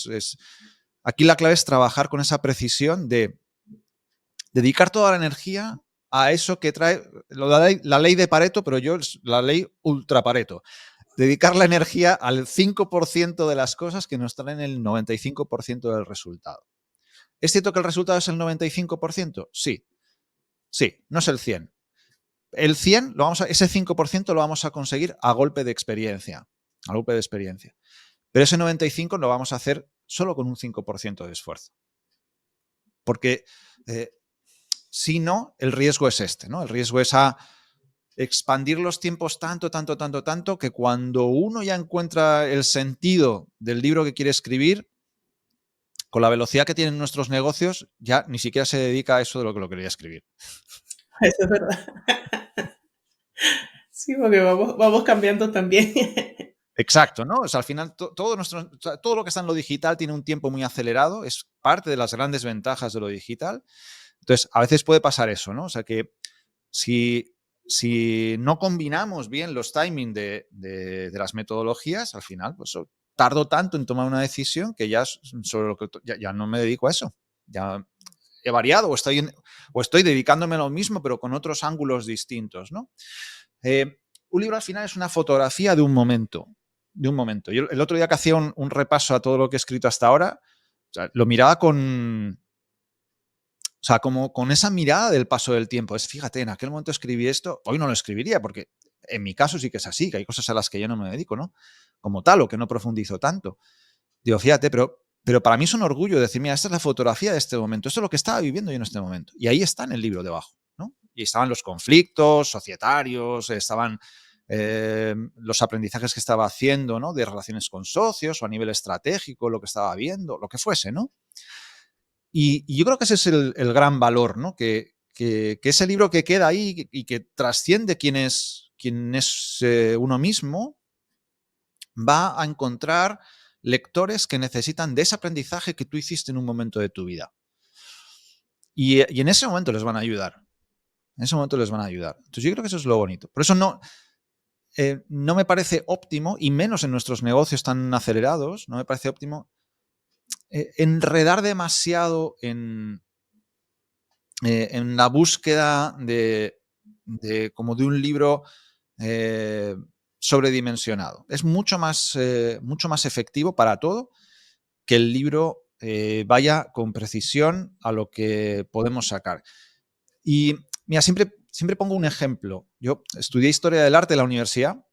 Aquí la clave es trabajar con esa precisión de dedicar toda la energía a eso que trae la ley de Pareto, pero yo la ley ultra Pareto. Dedicar la energía al 5% de las cosas que nos traen el 95% del resultado. ¿Es cierto que el resultado es el 95%? Sí, no es el 100%. El 100, ese 5% lo vamos a conseguir a golpe de experiencia. Pero ese 95 lo vamos a hacer solo con un 5% de esfuerzo. Porque si no, el riesgo es este, ¿no? El riesgo es a expandir los tiempos tanto, que cuando uno ya encuentra el sentido del libro que quiere escribir, con la velocidad que tienen nuestros negocios, ya ni siquiera se dedica a eso de lo que lo quería escribir. Eso es verdad. Sí, porque vamos cambiando también. Exacto, ¿no? O sea, al final todo lo que está en lo digital tiene un tiempo muy acelerado, es parte de las grandes ventajas de lo digital. Entonces, a veces puede pasar eso, ¿no? O sea, que si no combinamos bien los timings de las metodologías, al final, pues tardo tanto en tomar una decisión que ya sobre lo que ya no me dedico a eso. Ya he variado o estoy dedicándome a lo mismo, pero con otros ángulos distintos, ¿no? Un libro al final es una fotografía de un momento. Yo el otro día que hacía un repaso a todo lo que he escrito hasta ahora, o sea, lo miraba como con esa mirada del paso del tiempo. Fíjate, en aquel momento escribí esto, hoy no lo escribiría, porque en mi caso sí que es así, que hay cosas a las que yo no me dedico, ¿no? como tal o que no profundizo tanto. Digo, fíjate, pero para mí es un orgullo decir, mira, esta es la fotografía de este momento, esto es lo que estaba viviendo yo en este momento. Y ahí está en el libro debajo, ¿no? Y estaban los conflictos societarios, estaban los aprendizajes que estaba haciendo, ¿no? De relaciones con socios o a nivel estratégico, lo que estaba viendo, lo que fuese, ¿no? Y yo creo que ese es el gran valor, ¿no? Que ese libro que queda ahí y que trasciende quién es uno mismo, va a encontrar lectores que necesitan de ese aprendizaje que tú hiciste en un momento de tu vida. Y en ese momento les van a ayudar. En ese momento les van a ayudar. Entonces yo creo que eso es lo bonito. Por eso no me parece óptimo, y menos en nuestros negocios tan acelerados, no me parece óptimo enredar demasiado en la búsqueda como de un libro sobredimensionado. Es mucho más efectivo para todo que el libro vaya con precisión a lo que podemos sacar. Y mira, siempre pongo un ejemplo. Yo estudié Historia del Arte en la universidad,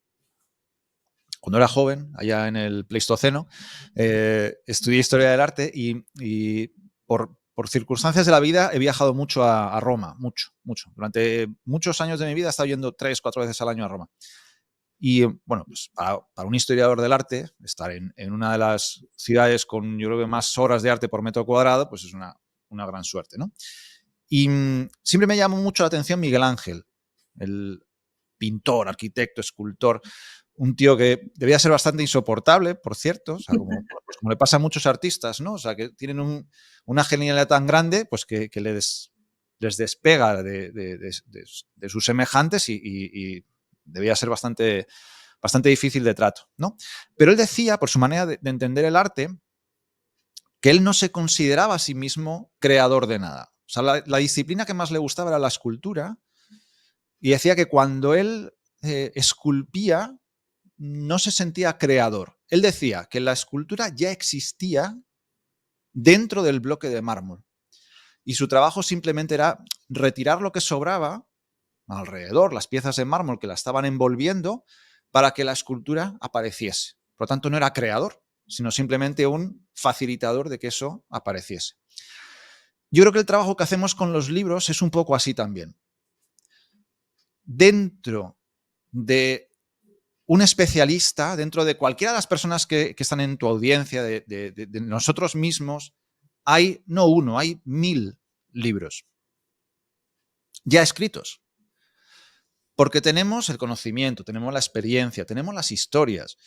cuando era joven, allá en el Pleistoceno, estudié Historia del Arte y por circunstancias de la vida he viajado mucho a Roma, mucho. Durante muchos años de mi vida he estado yendo 3, 4 veces al año a Roma. Y bueno, pues para un historiador del arte, estar en una de las ciudades con, yo creo que más horas de arte por metro cuadrado, pues es una gran suerte, ¿no? Y siempre me llamó mucho la atención Miguel Ángel, el pintor, arquitecto, escultor, un tío que debía ser bastante insoportable, por cierto, o sea, pues como le pasa a muchos artistas, ¿no? O sea, que tienen una genialidad tan grande, pues que les despega de sus semejantes y debía ser bastante difícil de trato, ¿no? Pero él decía, por su manera de entender el arte, que él no se consideraba a sí mismo creador de nada. O sea, la disciplina que más le gustaba era la escultura, y decía que cuando él esculpía no se sentía creador. Él decía que la escultura ya existía dentro del bloque de mármol y su trabajo simplemente era retirar lo que sobraba alrededor, las piezas de mármol que la estaban envolviendo, para que la escultura apareciese. Por lo tanto, no era creador, sino simplemente un facilitador de que eso apareciese. Yo creo que el trabajo que hacemos con los libros es un poco así también. Dentro de un especialista, dentro de cualquiera de las personas que están en tu audiencia, de nosotros mismos, hay no uno, hay 1000 libros ya escritos. Porque tenemos el conocimiento, tenemos la experiencia, tenemos las historias,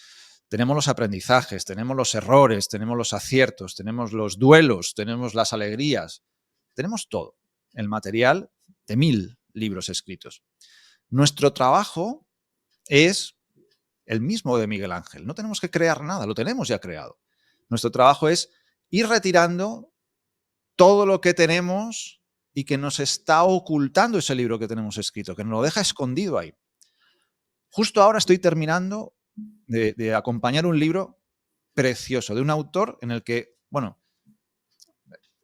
tenemos los aprendizajes, tenemos los errores, tenemos los aciertos, tenemos los duelos, tenemos las alegrías, tenemos todo, el material de 1000 libros escritos. Nuestro trabajo es el mismo de Miguel Ángel. No tenemos que crear nada, lo tenemos ya creado. Nuestro trabajo es ir retirando todo lo que tenemos y que nos está ocultando ese libro que tenemos escrito, que nos lo deja escondido ahí. Justo ahora estoy terminando de acompañar un libro precioso de un autor en el que, bueno,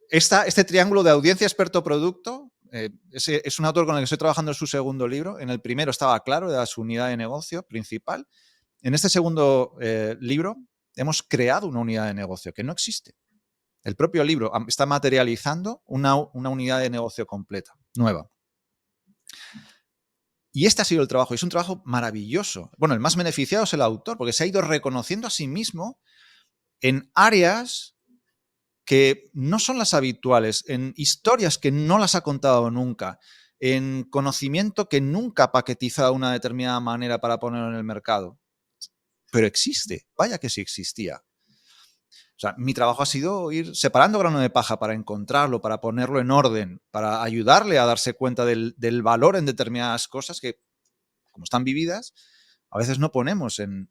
este triángulo de audiencia, experto, producto, es un autor con el que estoy trabajando en su segundo libro. En el primero estaba claro, era su unidad de negocio principal. En este segundo libro hemos creado una unidad de negocio que no existe. El propio libro está materializando una unidad de negocio completa, nueva. Y este ha sido el trabajo, y es un trabajo maravilloso. Bueno, el más beneficiado es el autor, porque se ha ido reconociendo a sí mismo en áreas que no son las habituales, en historias que no las ha contado nunca, en conocimiento que nunca ha paquetizado de una determinada manera para ponerlo en el mercado. Pero existe, vaya que sí existía. O sea, mi trabajo ha sido ir separando grano de paja para encontrarlo, para ponerlo en orden, para ayudarle a darse cuenta del valor en determinadas cosas que, como están vividas, a veces no ponemos el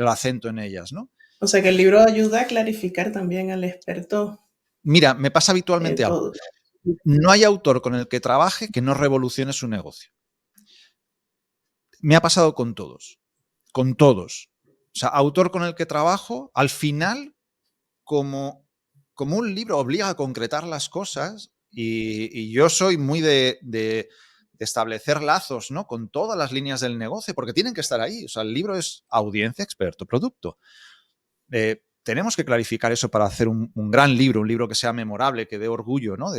acento en ellas, ¿no? O sea que el libro ayuda a clarificar también al experto Mira, me pasa habitualmente algo. todo. No hay autor con el que trabaje que no revolucione su negocio. Me ha pasado con todos. Con todos. O sea, autor con el que trabajo, al final, como un libro obliga a concretar las cosas, y yo soy muy de establecer lazos, ¿no?, con todas las líneas del negocio, porque tienen que estar ahí. O sea, el libro es audiencia, experto, producto. Tenemos que clarificar eso para hacer un gran libro, un libro que sea memorable, que dé orgullo, ¿no?,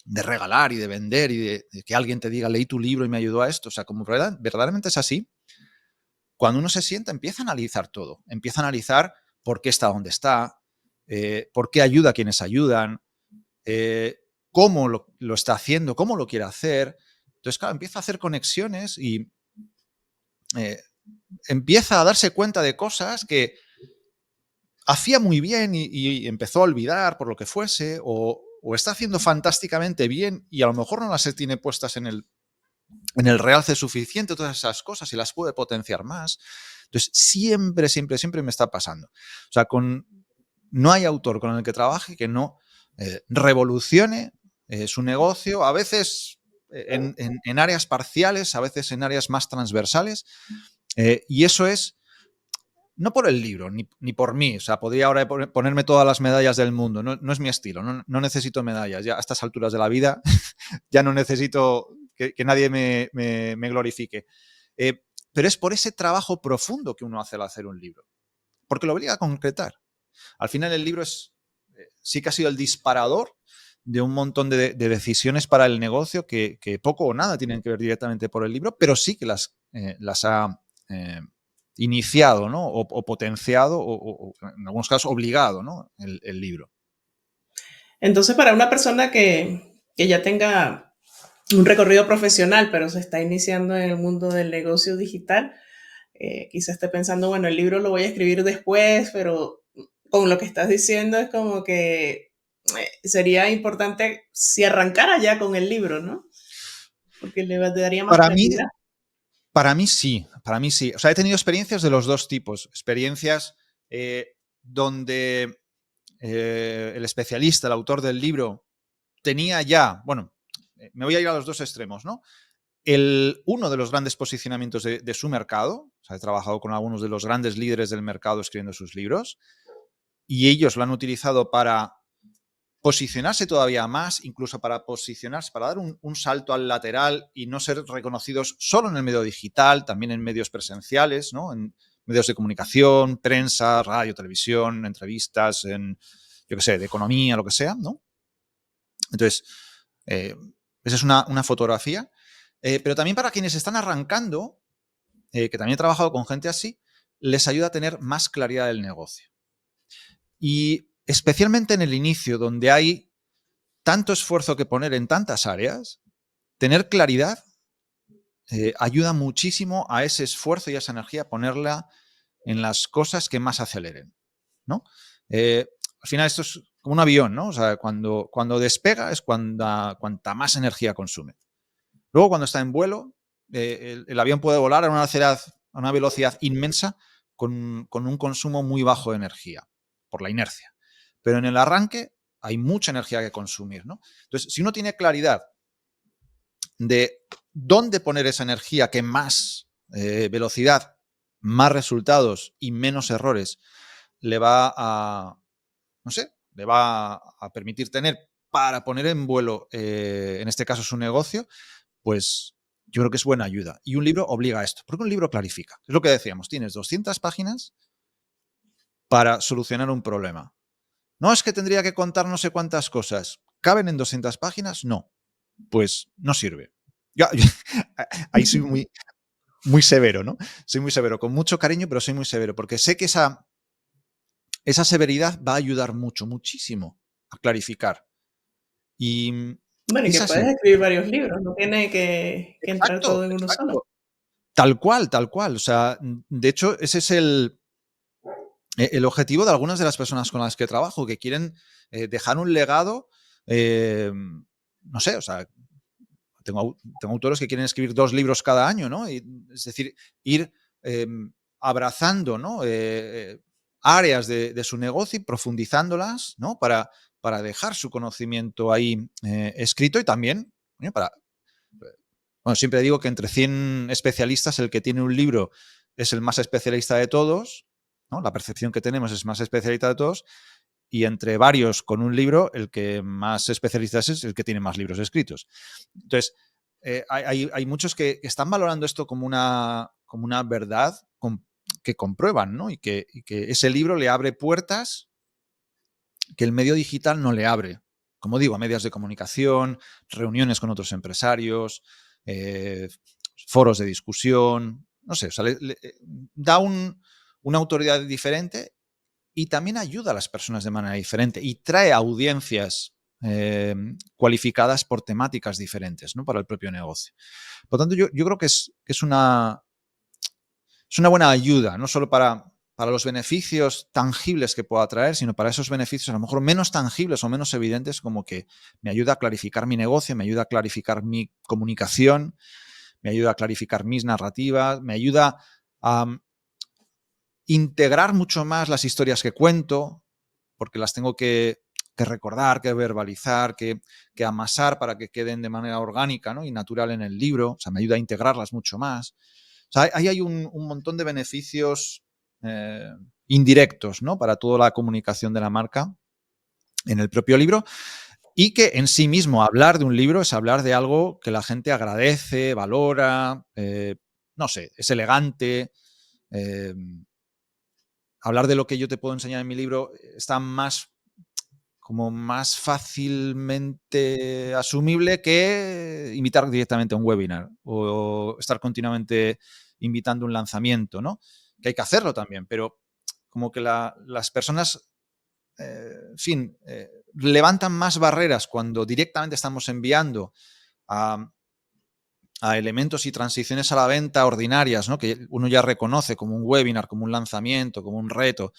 de regalar y de vender y de que alguien te diga, leí tu libro y me ayudó a esto. O sea, como verdaderamente es así, cuando uno se sienta, empieza a analizar todo. Empieza a analizar por qué está donde está, por qué ayuda a quienes ayudan, cómo lo está haciendo, cómo lo quiere hacer. Entonces, claro, empieza a hacer conexiones y empieza a darse cuenta de cosas que hacía muy bien y empezó a olvidar por lo que fuese, o está haciendo fantásticamente bien y a lo mejor no las tiene puestas en el realce suficiente, todas esas cosas, y las puede potenciar más. Entonces, siempre, siempre, siempre me está pasando. O sea, no hay autor con el que trabaje que no revolucione su negocio, a veces en áreas parciales, a veces en áreas más transversales, y eso es no por el libro, ni por mí. O sea, podría ahora ponerme todas las medallas del mundo. No es mi estilo. No necesito medallas. Ya a estas alturas de la vida ya no necesito que nadie me glorifique. Pero es por ese trabajo profundo que uno hace al hacer un libro. Porque lo obliga a concretar. Al final el libro sí que ha sido el disparador de un montón de decisiones para el negocio que poco o nada tienen que ver directamente por el libro, pero sí que las ha iniciado, ¿no?, o potenciado, o en algunos casos obligado, ¿no?, el libro. Entonces, para una persona que ya tenga un recorrido profesional, pero se está iniciando en el mundo del negocio digital, quizás esté pensando, bueno, el libro lo voy a escribir después, pero con lo que estás diciendo es como que sería importante si arrancara ya con el libro, ¿no? Porque le daría más Para mí, claridad. para mí sí, para mí sí. O sea, he tenido experiencias de los dos tipos. Experiencias donde el especialista, el autor del libro, tenía ya, bueno, me voy a ir a los dos extremos, ¿no? Uno de los grandes posicionamientos de su mercado, o sea, he trabajado con algunos de los grandes líderes del mercado escribiendo sus libros, y ellos lo han utilizado para posicionarse todavía más, incluso para posicionarse, para dar un salto al lateral y no ser reconocidos solo en el medio digital, también en medios presenciales, ¿no?, en medios de comunicación, prensa, radio, televisión, entrevistas, yo qué sé, de economía, lo que sea, ¿no? Entonces, esa es una fotografía. Pero también para quienes están arrancando, que también he trabajado con gente así, les ayuda a tener más claridad del negocio. Y especialmente en el inicio, donde hay tanto esfuerzo que poner en tantas áreas, tener claridad ayuda muchísimo a ese esfuerzo y a esa energía, ponerla en las cosas que más aceleren, ¿no? Al final esto es como un avión, ¿no? O sea, cuando despega es cuanta más energía consume. Luego, cuando está en vuelo, el avión puede volar a una velocidad inmensa con un consumo muy bajo de energía, por la inercia. Pero en el arranque hay mucha energía que consumir, ¿no? Entonces, si uno tiene claridad de dónde poner esa energía que más velocidad, más resultados y menos errores le va a, no sé, le va a permitir tener para poner en vuelo, en este caso, su negocio, pues yo creo que es buena ayuda. Y un libro obliga a esto, porque un libro clarifica. Es lo que decíamos, tienes 200 páginas para solucionar un problema. No es que tendría que contar no sé cuántas cosas. ¿Caben en 200 páginas? No. Pues no sirve. Ahí soy muy, muy severo, ¿no? Soy muy severo, con mucho cariño, pero soy muy severo, porque sé que esa severidad va a ayudar mucho, muchísimo a clarificar. Y Bueno, y que esa es puedes escribir varios libros, no tiene que entrar exacto, todo en uno solo. exacto. Tal cual, tal cual. O sea, de hecho, ese es el objetivo de algunas de las personas con las que trabajo, que quieren dejar un legado, no sé, o sea, tengo autores que quieren escribir 2 libros cada año, ¿no? Es decir, ir abrazando, ¿no?, áreas de su negocio y profundizándolas, ¿no?, para dejar su conocimiento ahí escrito, y también para... Bueno, siempre digo que entre 100 especialistas el que tiene un libro es el más especialista de todos, ¿no? La percepción que tenemos es más especialista de todos, y entre varios con un libro, el que más especialista es el que tiene más libros escritos. Entonces, hay muchos que están valorando esto como una verdad que comprueban, ¿no? Y que ese libro le abre puertas que el medio digital no le abre. Como digo, a medios de comunicación, reuniones con otros empresarios, foros de discusión, no sé, o sea, da una autoridad diferente y también ayuda a las personas de manera diferente y trae audiencias cualificadas por temáticas diferentes, ¿no? Para el propio negocio. Por lo tanto, yo creo que es una buena ayuda, no solo para los beneficios tangibles que pueda traer, sino para esos beneficios a lo mejor menos tangibles o menos evidentes, como que me ayuda a clarificar mi negocio, me ayuda a clarificar mi comunicación, me ayuda a clarificar mis narrativas, me ayuda a integrar mucho más las historias que cuento, porque las tengo que recordar, que verbalizar, que amasar para que queden de manera orgánica, ¿no? Y natural en el libro. O sea, me ayuda a integrarlas mucho más. O sea, ahí hay un montón de beneficios indirectos, ¿no? Para toda la comunicación de la marca en el propio libro. Y que en sí mismo hablar de un libro es hablar de algo que la gente agradece, valora, no sé, es elegante. Hablar de lo que yo te puedo enseñar en mi libro está más fácilmente asumible que invitar directamente a un webinar o estar continuamente invitando a un lanzamiento, ¿no? Que hay que hacerlo también, pero como que las personas, en fin, levantan más barreras cuando directamente estamos enviando a elementos y transiciones a la venta ordinarias, ¿no? Que uno ya reconoce como un webinar, como un lanzamiento, como un reto,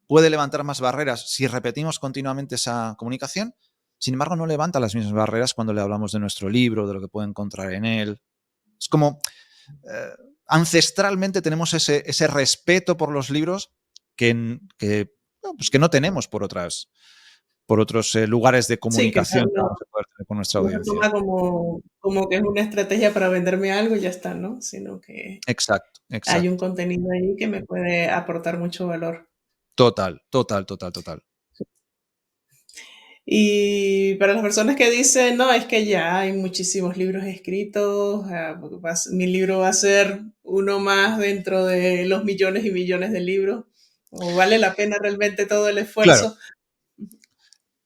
puede levantar más barreras si repetimos continuamente esa comunicación. Sin embargo, no levanta las mismas barreras cuando le hablamos de nuestro libro, de lo que puede encontrar en él. Es como ancestralmente tenemos ese respeto por los libros que no tenemos por otros lugares de Sí, que comunicación que no, vamos a poder tener con nuestra no se audiencia. toma como que es una estrategia para venderme algo y ya está, ¿no? Sino que Exacto, hay un exacto. contenido ahí que me puede aportar mucho valor. Total, total, total, total. Y para las personas que dicen, no, es que ya hay muchísimos libros escritos, mi libro va a ser uno más dentro de los millones y millones de libros, o vale la pena realmente todo el Claro, esfuerzo.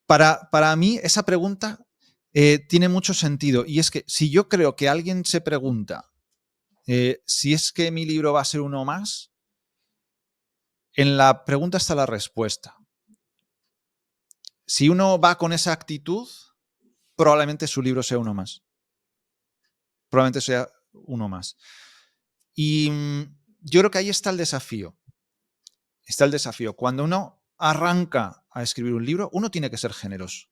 para mí esa pregunta tiene mucho sentido. Y es que si yo creo que alguien se pregunta si es que mi libro va a ser uno más, en la pregunta está la respuesta. Si uno va con esa actitud, probablemente su libro sea uno más. Probablemente sea uno más. Y yo creo que ahí está el desafío. Está el desafío. Cuando uno arranca a escribir un libro, uno tiene que ser generoso.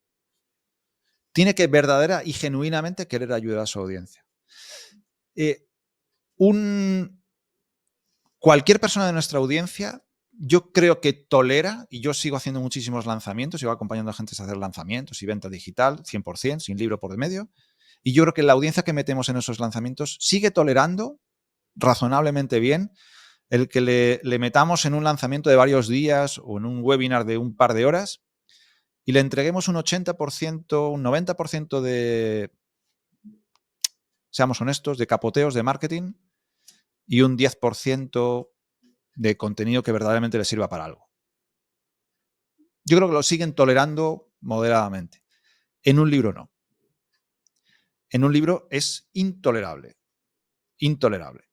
Tiene que verdadera y genuinamente querer ayudar a su audiencia. Eh, cualquier persona de nuestra audiencia, yo creo que tolera, y yo sigo haciendo muchísimos lanzamientos, sigo acompañando a gente a hacer lanzamientos y venta digital, 100%, sin libro por de medio, y yo creo que la audiencia que metemos en esos lanzamientos sigue tolerando razonablemente bien el que le metamos en un lanzamiento de varios días o en un webinar de un par de horas y le entreguemos un 80%, un 90% de, seamos honestos, de capoteos de marketing y un 10% de contenido que verdaderamente le sirva para algo. Yo creo que lo siguen tolerando moderadamente. En un libro no. En un libro es intolerable. Intolerable.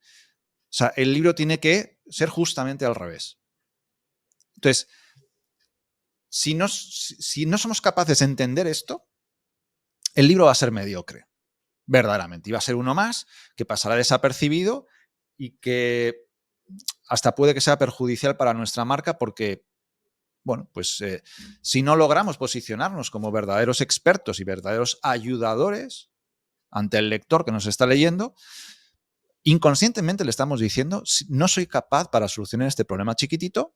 O sea, el libro tiene que ser justamente al revés. Entonces, si no somos capaces de entender esto, el libro va a ser mediocre, verdaderamente. Y va a ser uno más que pasará desapercibido y que hasta puede que sea perjudicial para nuestra marca porque, bueno, pues si no logramos posicionarnos como verdaderos expertos y verdaderos ayudadores ante el lector que nos está leyendo, inconscientemente le estamos diciendo, no soy capaz para solucionar este problema chiquitito,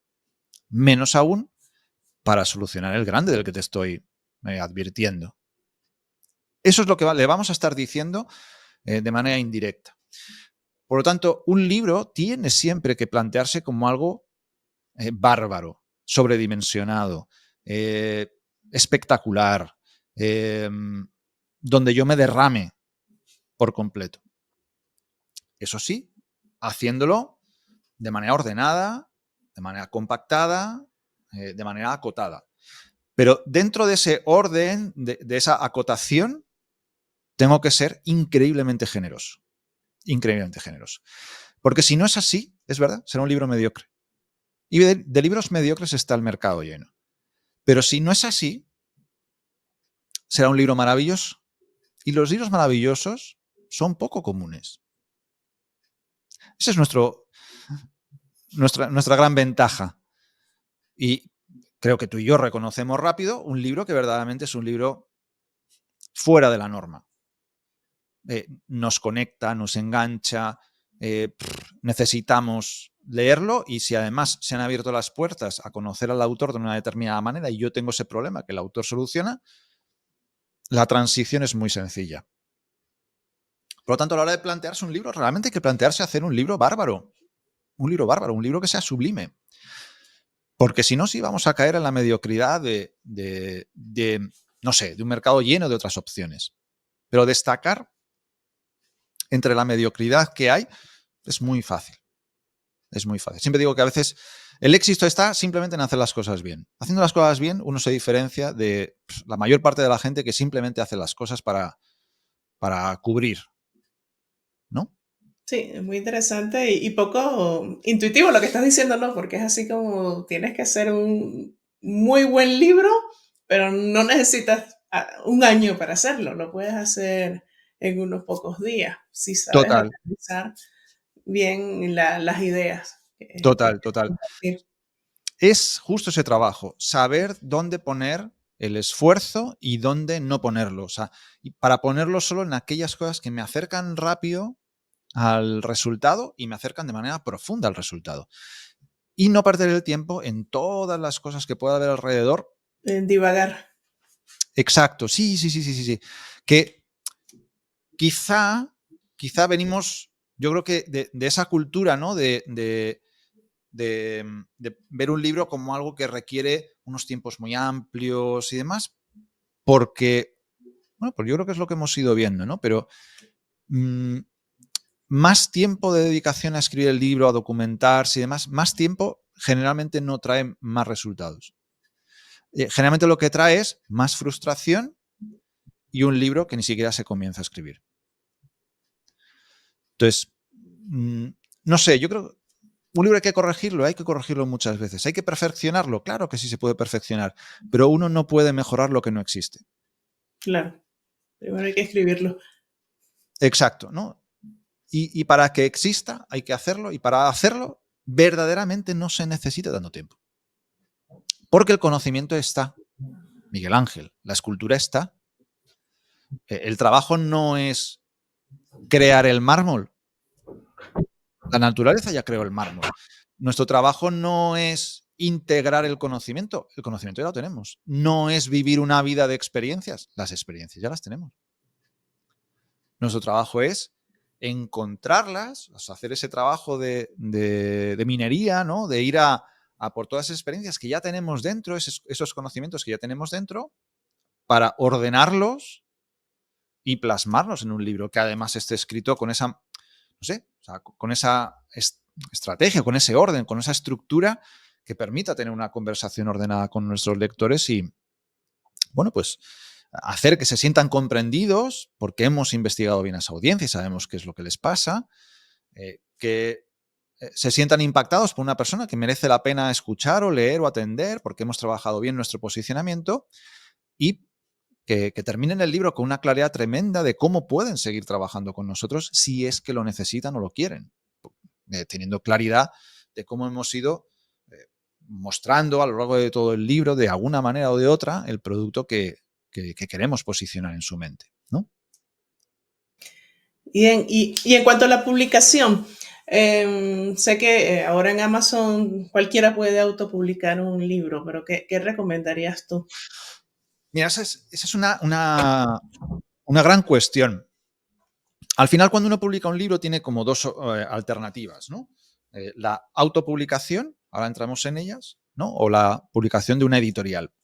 menos aún para solucionar el grande del que te estoy advirtiendo. Eso es lo que le vamos a estar diciendo de manera indirecta. Por lo tanto, un libro tiene siempre que plantearse como algo bárbaro, sobredimensionado, espectacular, donde yo me derrame por completo. Eso sí, haciéndolo de manera ordenada, de manera compactada, de manera acotada. Pero dentro de ese orden, de esa acotación, tengo que ser increíblemente generoso. Increíblemente generoso. Porque si no es así, es verdad, será un libro mediocre. Y de libros mediocres está el mercado lleno. Pero si no es así, será un libro maravilloso. Y los libros maravillosos son poco comunes. Esa es nuestra gran ventaja. Y creo que tú y yo reconocemos rápido un libro que verdaderamente es un libro fuera de la norma. Nos conecta, nos engancha, necesitamos leerlo, y si además se han abierto las puertas a conocer al autor de una determinada manera y yo tengo ese problema que el autor soluciona, la transición es muy sencilla. Por lo tanto, a la hora de plantearse un libro, realmente hay que plantearse hacer un libro bárbaro. Un libro que sea sublime. Porque si no, sí vamos a caer en la mediocridad no sé, de un mercado lleno de otras opciones. Pero destacar entre la mediocridad que hay es muy fácil. Es muy fácil. Siempre digo que a veces el éxito está simplemente en hacer las cosas bien. Haciendo las cosas bien, uno se diferencia de la mayor parte de la gente que simplemente hace las cosas para cubrir, ¿no? Sí, es muy interesante y poco intuitivo lo que estás diciendo, ¿no? Porque es así como tienes que hacer un muy buen libro, pero no necesitas un año para hacerlo, lo puedes hacer en unos pocos días, si sabes Total, organizar bien las ideas que total, quieres total. compartir. Es justo ese trabajo, saber dónde poner el esfuerzo y dónde no ponerlo. O sea, y para ponerlo solo en aquellas cosas que me acercan rápido al resultado y me acercan de manera profunda al resultado. Y no perder el tiempo en todas las cosas que pueda haber alrededor. Divagar. Exacto, sí, sí, sí, sí, sí, sí. Que quizá venimos, yo creo que de esa cultura, ¿no? De ver un libro como algo que requiere unos tiempos muy amplios y demás, porque, bueno, pues yo creo que es lo que hemos ido viendo, ¿no? Pero más tiempo de dedicación a escribir el libro, a documentarse y demás, más tiempo generalmente no trae más resultados. Generalmente lo que trae es más frustración y un libro que ni siquiera se comienza a escribir. Entonces, no sé, yo creo que un libro hay que corregirlo muchas veces. ¿Hay que perfeccionarlo? Claro que sí se puede perfeccionar, pero uno no puede mejorar lo que no existe. Claro, primero hay que escribirlo. Exacto, ¿no? Y para que exista hay que hacerlo, y para hacerlo verdaderamente no se necesita tanto tiempo. Porque el conocimiento está, Miguel Ángel, la escultura está. El trabajo no es crear el mármol. La naturaleza ya creó el mármol. Nuestro trabajo no es integrar el conocimiento ya lo tenemos. No es vivir una vida de experiencias, las experiencias ya las tenemos. Nuestro trabajo es encontrarlas, o sea, hacer ese trabajo de minería, ¿no? De ir a por todas esas experiencias que ya tenemos dentro, esos conocimientos que ya tenemos dentro, para ordenarlos y plasmarlos en un libro que además esté escrito con esa, no sé, o sea, con esa estrategia, con ese orden, con esa estructura que permita tener una conversación ordenada con nuestros lectores y, bueno, pues hacer que se sientan comprendidos porque hemos investigado bien a esa audiencia y sabemos qué es lo que les pasa, que se sientan impactados por una persona que merece la pena escuchar o leer o atender porque hemos trabajado bien nuestro posicionamiento, y que terminen el libro con una claridad tremenda de cómo pueden seguir trabajando con nosotros si es que lo necesitan o lo quieren, teniendo claridad de cómo hemos ido mostrando a lo largo de todo el libro, de alguna manera o de otra, el producto que queremos posicionar en su mente, ¿no? Y en cuanto a la publicación, sé que ahora en Amazon cualquiera puede autopublicar un libro, pero ¿qué recomendarías tú? Mira, esa es una gran cuestión. Al final, cuando uno publica un libro, tiene como dos alternativas, ¿no? La autopublicación, ahora entramos en ellas, ¿no? O la publicación de una editorial.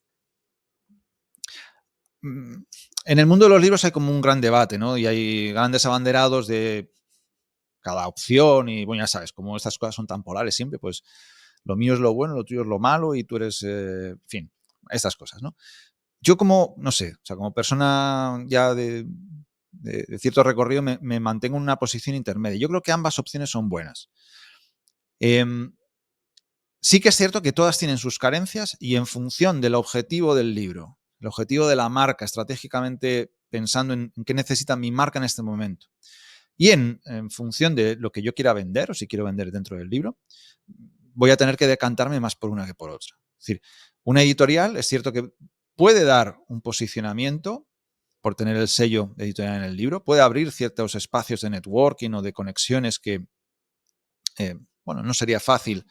en el mundo de los libros hay como un gran debate, ¿no? Y hay grandes abanderados de cada opción y, bueno, ya sabes, como estas cosas son tan polares siempre, pues lo mío es lo bueno, lo tuyo es lo malo y tú eres, en fin, estas cosas, ¿no? Yo como, no sé, o sea, como persona ya de cierto recorrido me mantengo en una posición intermedia. Yo creo que ambas opciones son buenas. Em, sí que es cierto que todas tienen sus carencias y en función del objetivo del libro, el objetivo de la marca, estratégicamente pensando en qué necesita mi marca en este momento, y en función de lo que yo quiera vender o si quiero vender dentro del libro, voy a tener que decantarme más por una que por otra. Es decir, una editorial es cierto que puede dar un posicionamiento por tener el sello editorial en el libro, puede abrir ciertos espacios de networking o de conexiones que, bueno, no sería fácil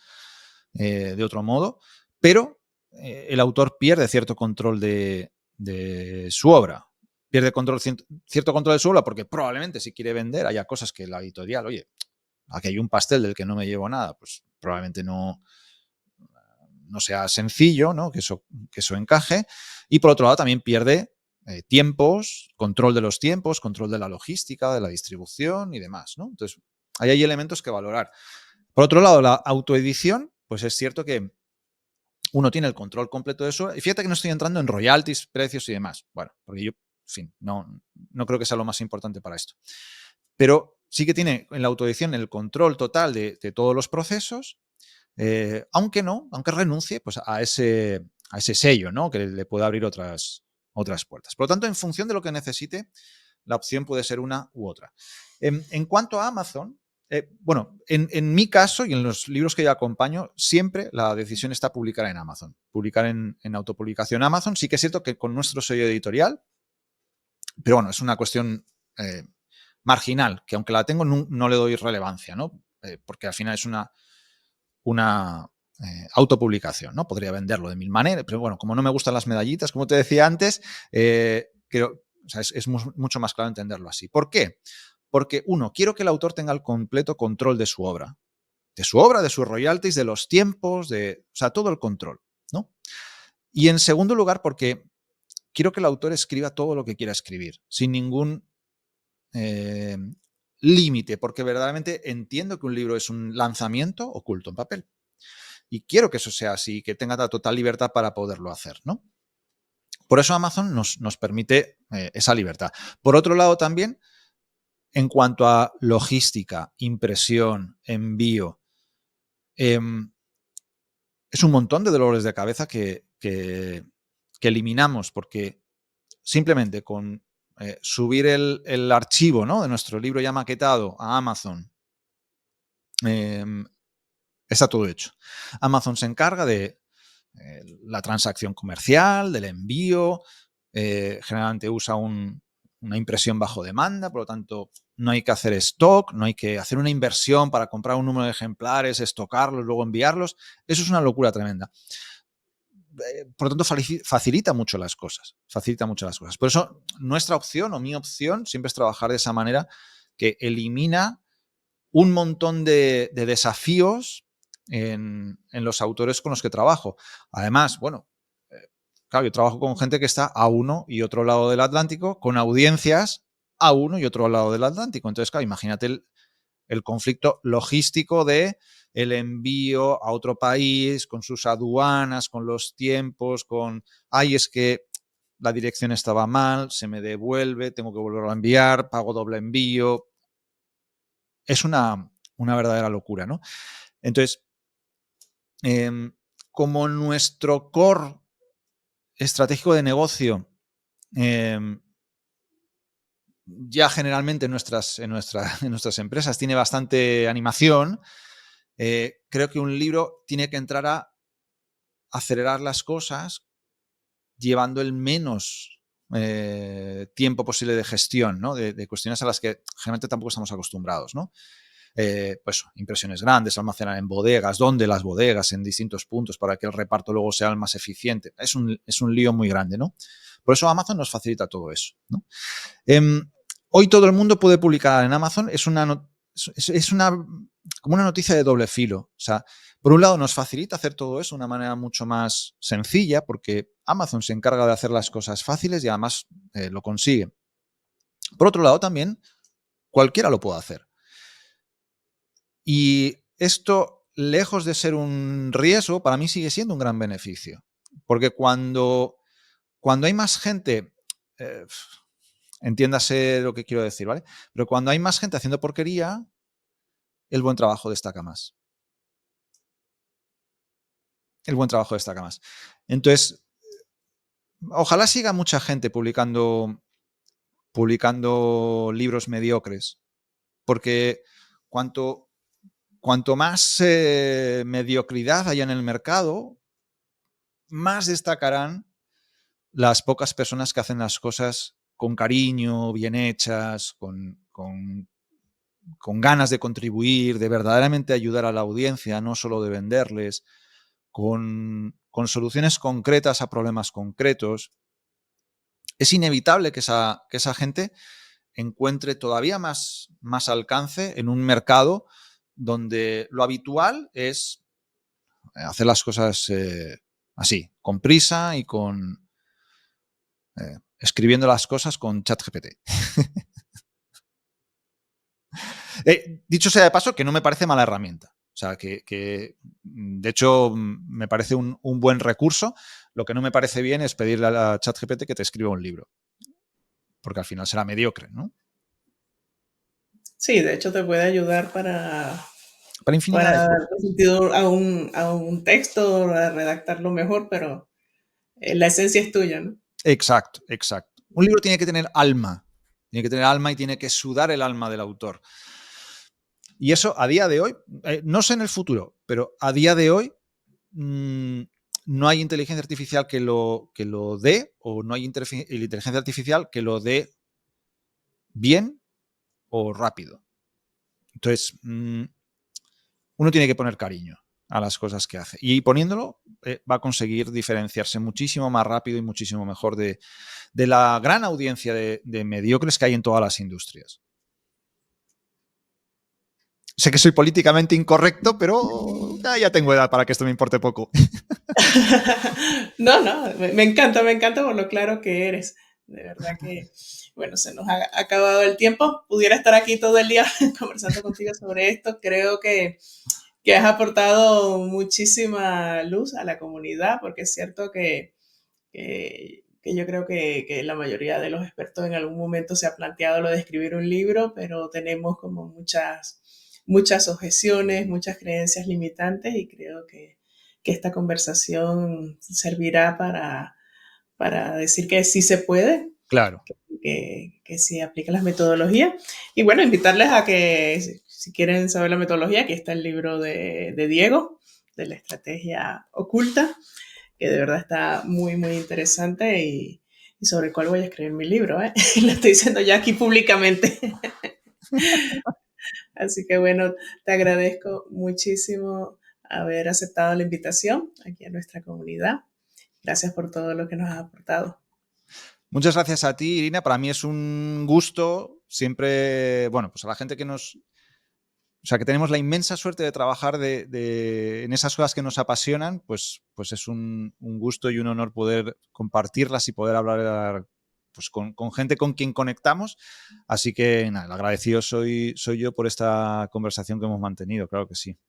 de otro modo, pero el autor pierde cierto control de su obra. Pierde cierto control de su obra porque probablemente si quiere vender haya cosas que la editorial, oye, aquí hay un pastel del que no me llevo nada, pues probablemente no sea sencillo, ¿no? Que eso encaje. Y por otro lado también pierde tiempos, control de los tiempos, control de la logística, de la distribución y demás, ¿no? Entonces, ahí hay elementos que valorar. Por otro lado, la autoedición, pues es cierto que uno tiene el control completo de eso. Y fíjate que no estoy entrando en royalties, precios y demás. Bueno, porque yo, en fin, no creo que sea lo más importante para esto. Pero sí que tiene en la autoedición el control total de todos los procesos, aunque renuncie pues, a ese sello, ¿no? Que le puede abrir otras puertas. Por lo tanto, en función de lo que necesite, la opción puede ser una u otra. En cuanto a Amazon, bueno, en mi caso y en los libros que yo acompaño, siempre la decisión está publicar en Amazon. Publicar en autopublicación Amazon. Sí que es cierto que con nuestro sello editorial, pero bueno, es una cuestión marginal, que aunque la tengo no le doy relevancia, ¿no? Porque al final es una autopublicación, ¿no? Podría venderlo de mil maneras, pero bueno, como no me gustan las medallitas, como te decía antes, creo, o sea, es mucho más claro entenderlo así. ¿Por qué? Porque, uno, quiero que el autor tenga el completo control de su obra, de sus royalties, de los tiempos, o sea, todo el control, ¿no? Y en segundo lugar, porque quiero que el autor escriba todo lo que quiera escribir, sin ningún límite, porque verdaderamente entiendo que un libro es un lanzamiento oculto en papel. Y quiero que eso sea así, que tenga la total libertad para poderlo hacer, ¿no? Por eso Amazon nos permite esa libertad. Por otro lado, también, en cuanto a logística, impresión, envío, es un montón de dolores de cabeza que eliminamos, porque simplemente con subir el archivo, ¿no?, de nuestro libro ya maquetado a Amazon, está todo hecho. Amazon se encarga de la transacción comercial, del envío, generalmente usa una impresión bajo demanda, por lo tanto no hay que hacer stock, no hay que hacer una inversión para comprar un número de ejemplares, estocarlos, luego enviarlos. Eso es una locura tremenda. Por lo tanto, facilita mucho las cosas. Por eso, nuestra opción o mi opción siempre es trabajar de esa manera, que elimina un montón de desafíos en los autores con los que trabajo. Además, bueno, claro, yo trabajo con gente que está a uno y otro lado del Atlántico, con audiencias a uno y otro lado del Atlántico. Entonces, claro, imagínate el conflicto logístico de el envío a otro país, con sus aduanas, con los tiempos, es que la dirección estaba mal, se me devuelve, tengo que volverlo a enviar, pago doble envío. Es una verdadera locura, ¿no? Entonces, como nuestro core estratégico de negocio ya generalmente en nuestras empresas tiene bastante animación, creo que un libro tiene que entrar a acelerar las cosas llevando el menos tiempo posible de gestión, ¿no? De cuestiones a las que generalmente tampoco estamos acostumbrados, ¿no? Pues impresiones grandes, almacenar en bodegas, ¿dónde las bodegas? En distintos puntos para que el reparto luego sea el más eficiente. Es un lío muy grande, ¿no? Por eso Amazon nos facilita todo eso, ¿no? Hoy todo el mundo puede publicar en Amazon. Es como una noticia de doble filo. O sea, Por un lado, nos facilita hacer todo eso de una manera mucho más sencilla porque Amazon se encarga de hacer las cosas fáciles y además lo consigue. Por otro lado, también cualquiera lo puede hacer. Y esto, lejos de ser un riesgo, para mí sigue siendo un gran beneficio. Porque cuando hay más gente, entiéndase lo que quiero decir, ¿vale? Pero cuando hay más gente haciendo porquería, el buen trabajo destaca más. Entonces, ojalá siga mucha gente publicando libros mediocres, porque cuanto más mediocridad haya en el mercado, más destacarán las pocas personas que hacen las cosas con cariño, bien hechas, con ganas de contribuir, de verdaderamente ayudar a la audiencia, no solo de venderles, con soluciones concretas a problemas concretos. Es inevitable que esa gente encuentre todavía más alcance en un mercado donde lo habitual es hacer las cosas así, con prisa y escribiendo las cosas con ChatGPT. Dicho sea de paso, que no me parece mala herramienta. O sea, que de hecho me parece un buen recurso. Lo que no me parece bien es pedirle a ChatGPT que te escriba un libro. Porque al final será mediocre, ¿no? Sí, de hecho te puede ayudar para infinidad de cosas. darle sentido a un texto, a redactarlo mejor, pero la esencia es tuya, ¿no? Exacto. Un libro tiene que tener alma. Tiene que tener alma y tiene que sudar el alma del autor. Y eso a día de hoy, no sé en el futuro, pero a día de hoy no hay inteligencia artificial que lo dé, o no hay inteligencia artificial que lo dé bien o rápido. Entonces, uno tiene que poner cariño a las cosas que hace. Y poniéndolo va a conseguir diferenciarse muchísimo más rápido y muchísimo mejor de la gran audiencia de mediocres que hay en todas las industrias. Sé que soy políticamente incorrecto, pero ya tengo edad para que esto me importe poco. No, me encanta por lo claro que eres. De verdad que, bueno, se nos ha acabado el tiempo. Pudiera estar aquí todo el día conversando contigo sobre esto. Creo que has aportado muchísima luz a la comunidad, porque es cierto que yo creo que la mayoría de los expertos en algún momento se ha planteado lo de escribir un libro, pero tenemos como muchas objeciones, muchas creencias limitantes, y creo que esta conversación servirá para decir que sí se puede. Claro. Que sí aplica las metodologías. Y bueno, invitarles a que si quieren saber la metodología, aquí está el libro de Diego, de la estrategia oculta, que de verdad está muy interesante y sobre el cual voy a escribir mi libro, ¿eh? Lo estoy diciendo ya aquí públicamente. Así que bueno, te agradezco muchísimo haber aceptado la invitación aquí a nuestra comunidad. Gracias por todo lo que nos has aportado. Muchas gracias a ti, Irina. Para mí es un gusto siempre, bueno, pues a la gente que que tenemos la inmensa suerte de trabajar en esas cosas que nos apasionan, pues es un gusto y un honor poder compartirlas y poder hablar pues con gente con quien conectamos. Así que nada, el agradecido soy yo por esta conversación que hemos mantenido, claro que sí.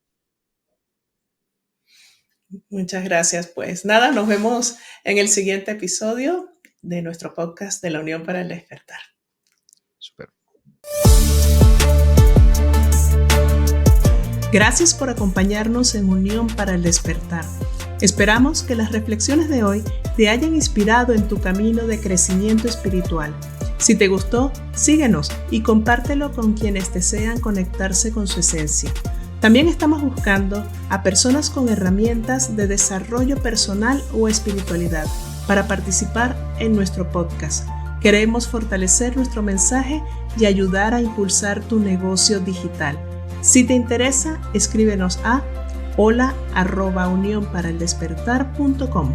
Muchas gracias. Pues nada, nos vemos en el siguiente episodio de nuestro podcast de la Unión para el Despertar. Súper. Gracias por acompañarnos en Unión para el Despertar. Esperamos que las reflexiones de hoy te hayan inspirado en tu camino de crecimiento espiritual. Si te gustó, síguenos y compártelo con quienes desean conectarse con su esencia. También estamos buscando a personas con herramientas de desarrollo personal o espiritualidad para participar en nuestro podcast. Queremos fortalecer nuestro mensaje y ayudar a impulsar tu negocio digital. Si te interesa, escríbenos a hola@unionparaldespertar.com.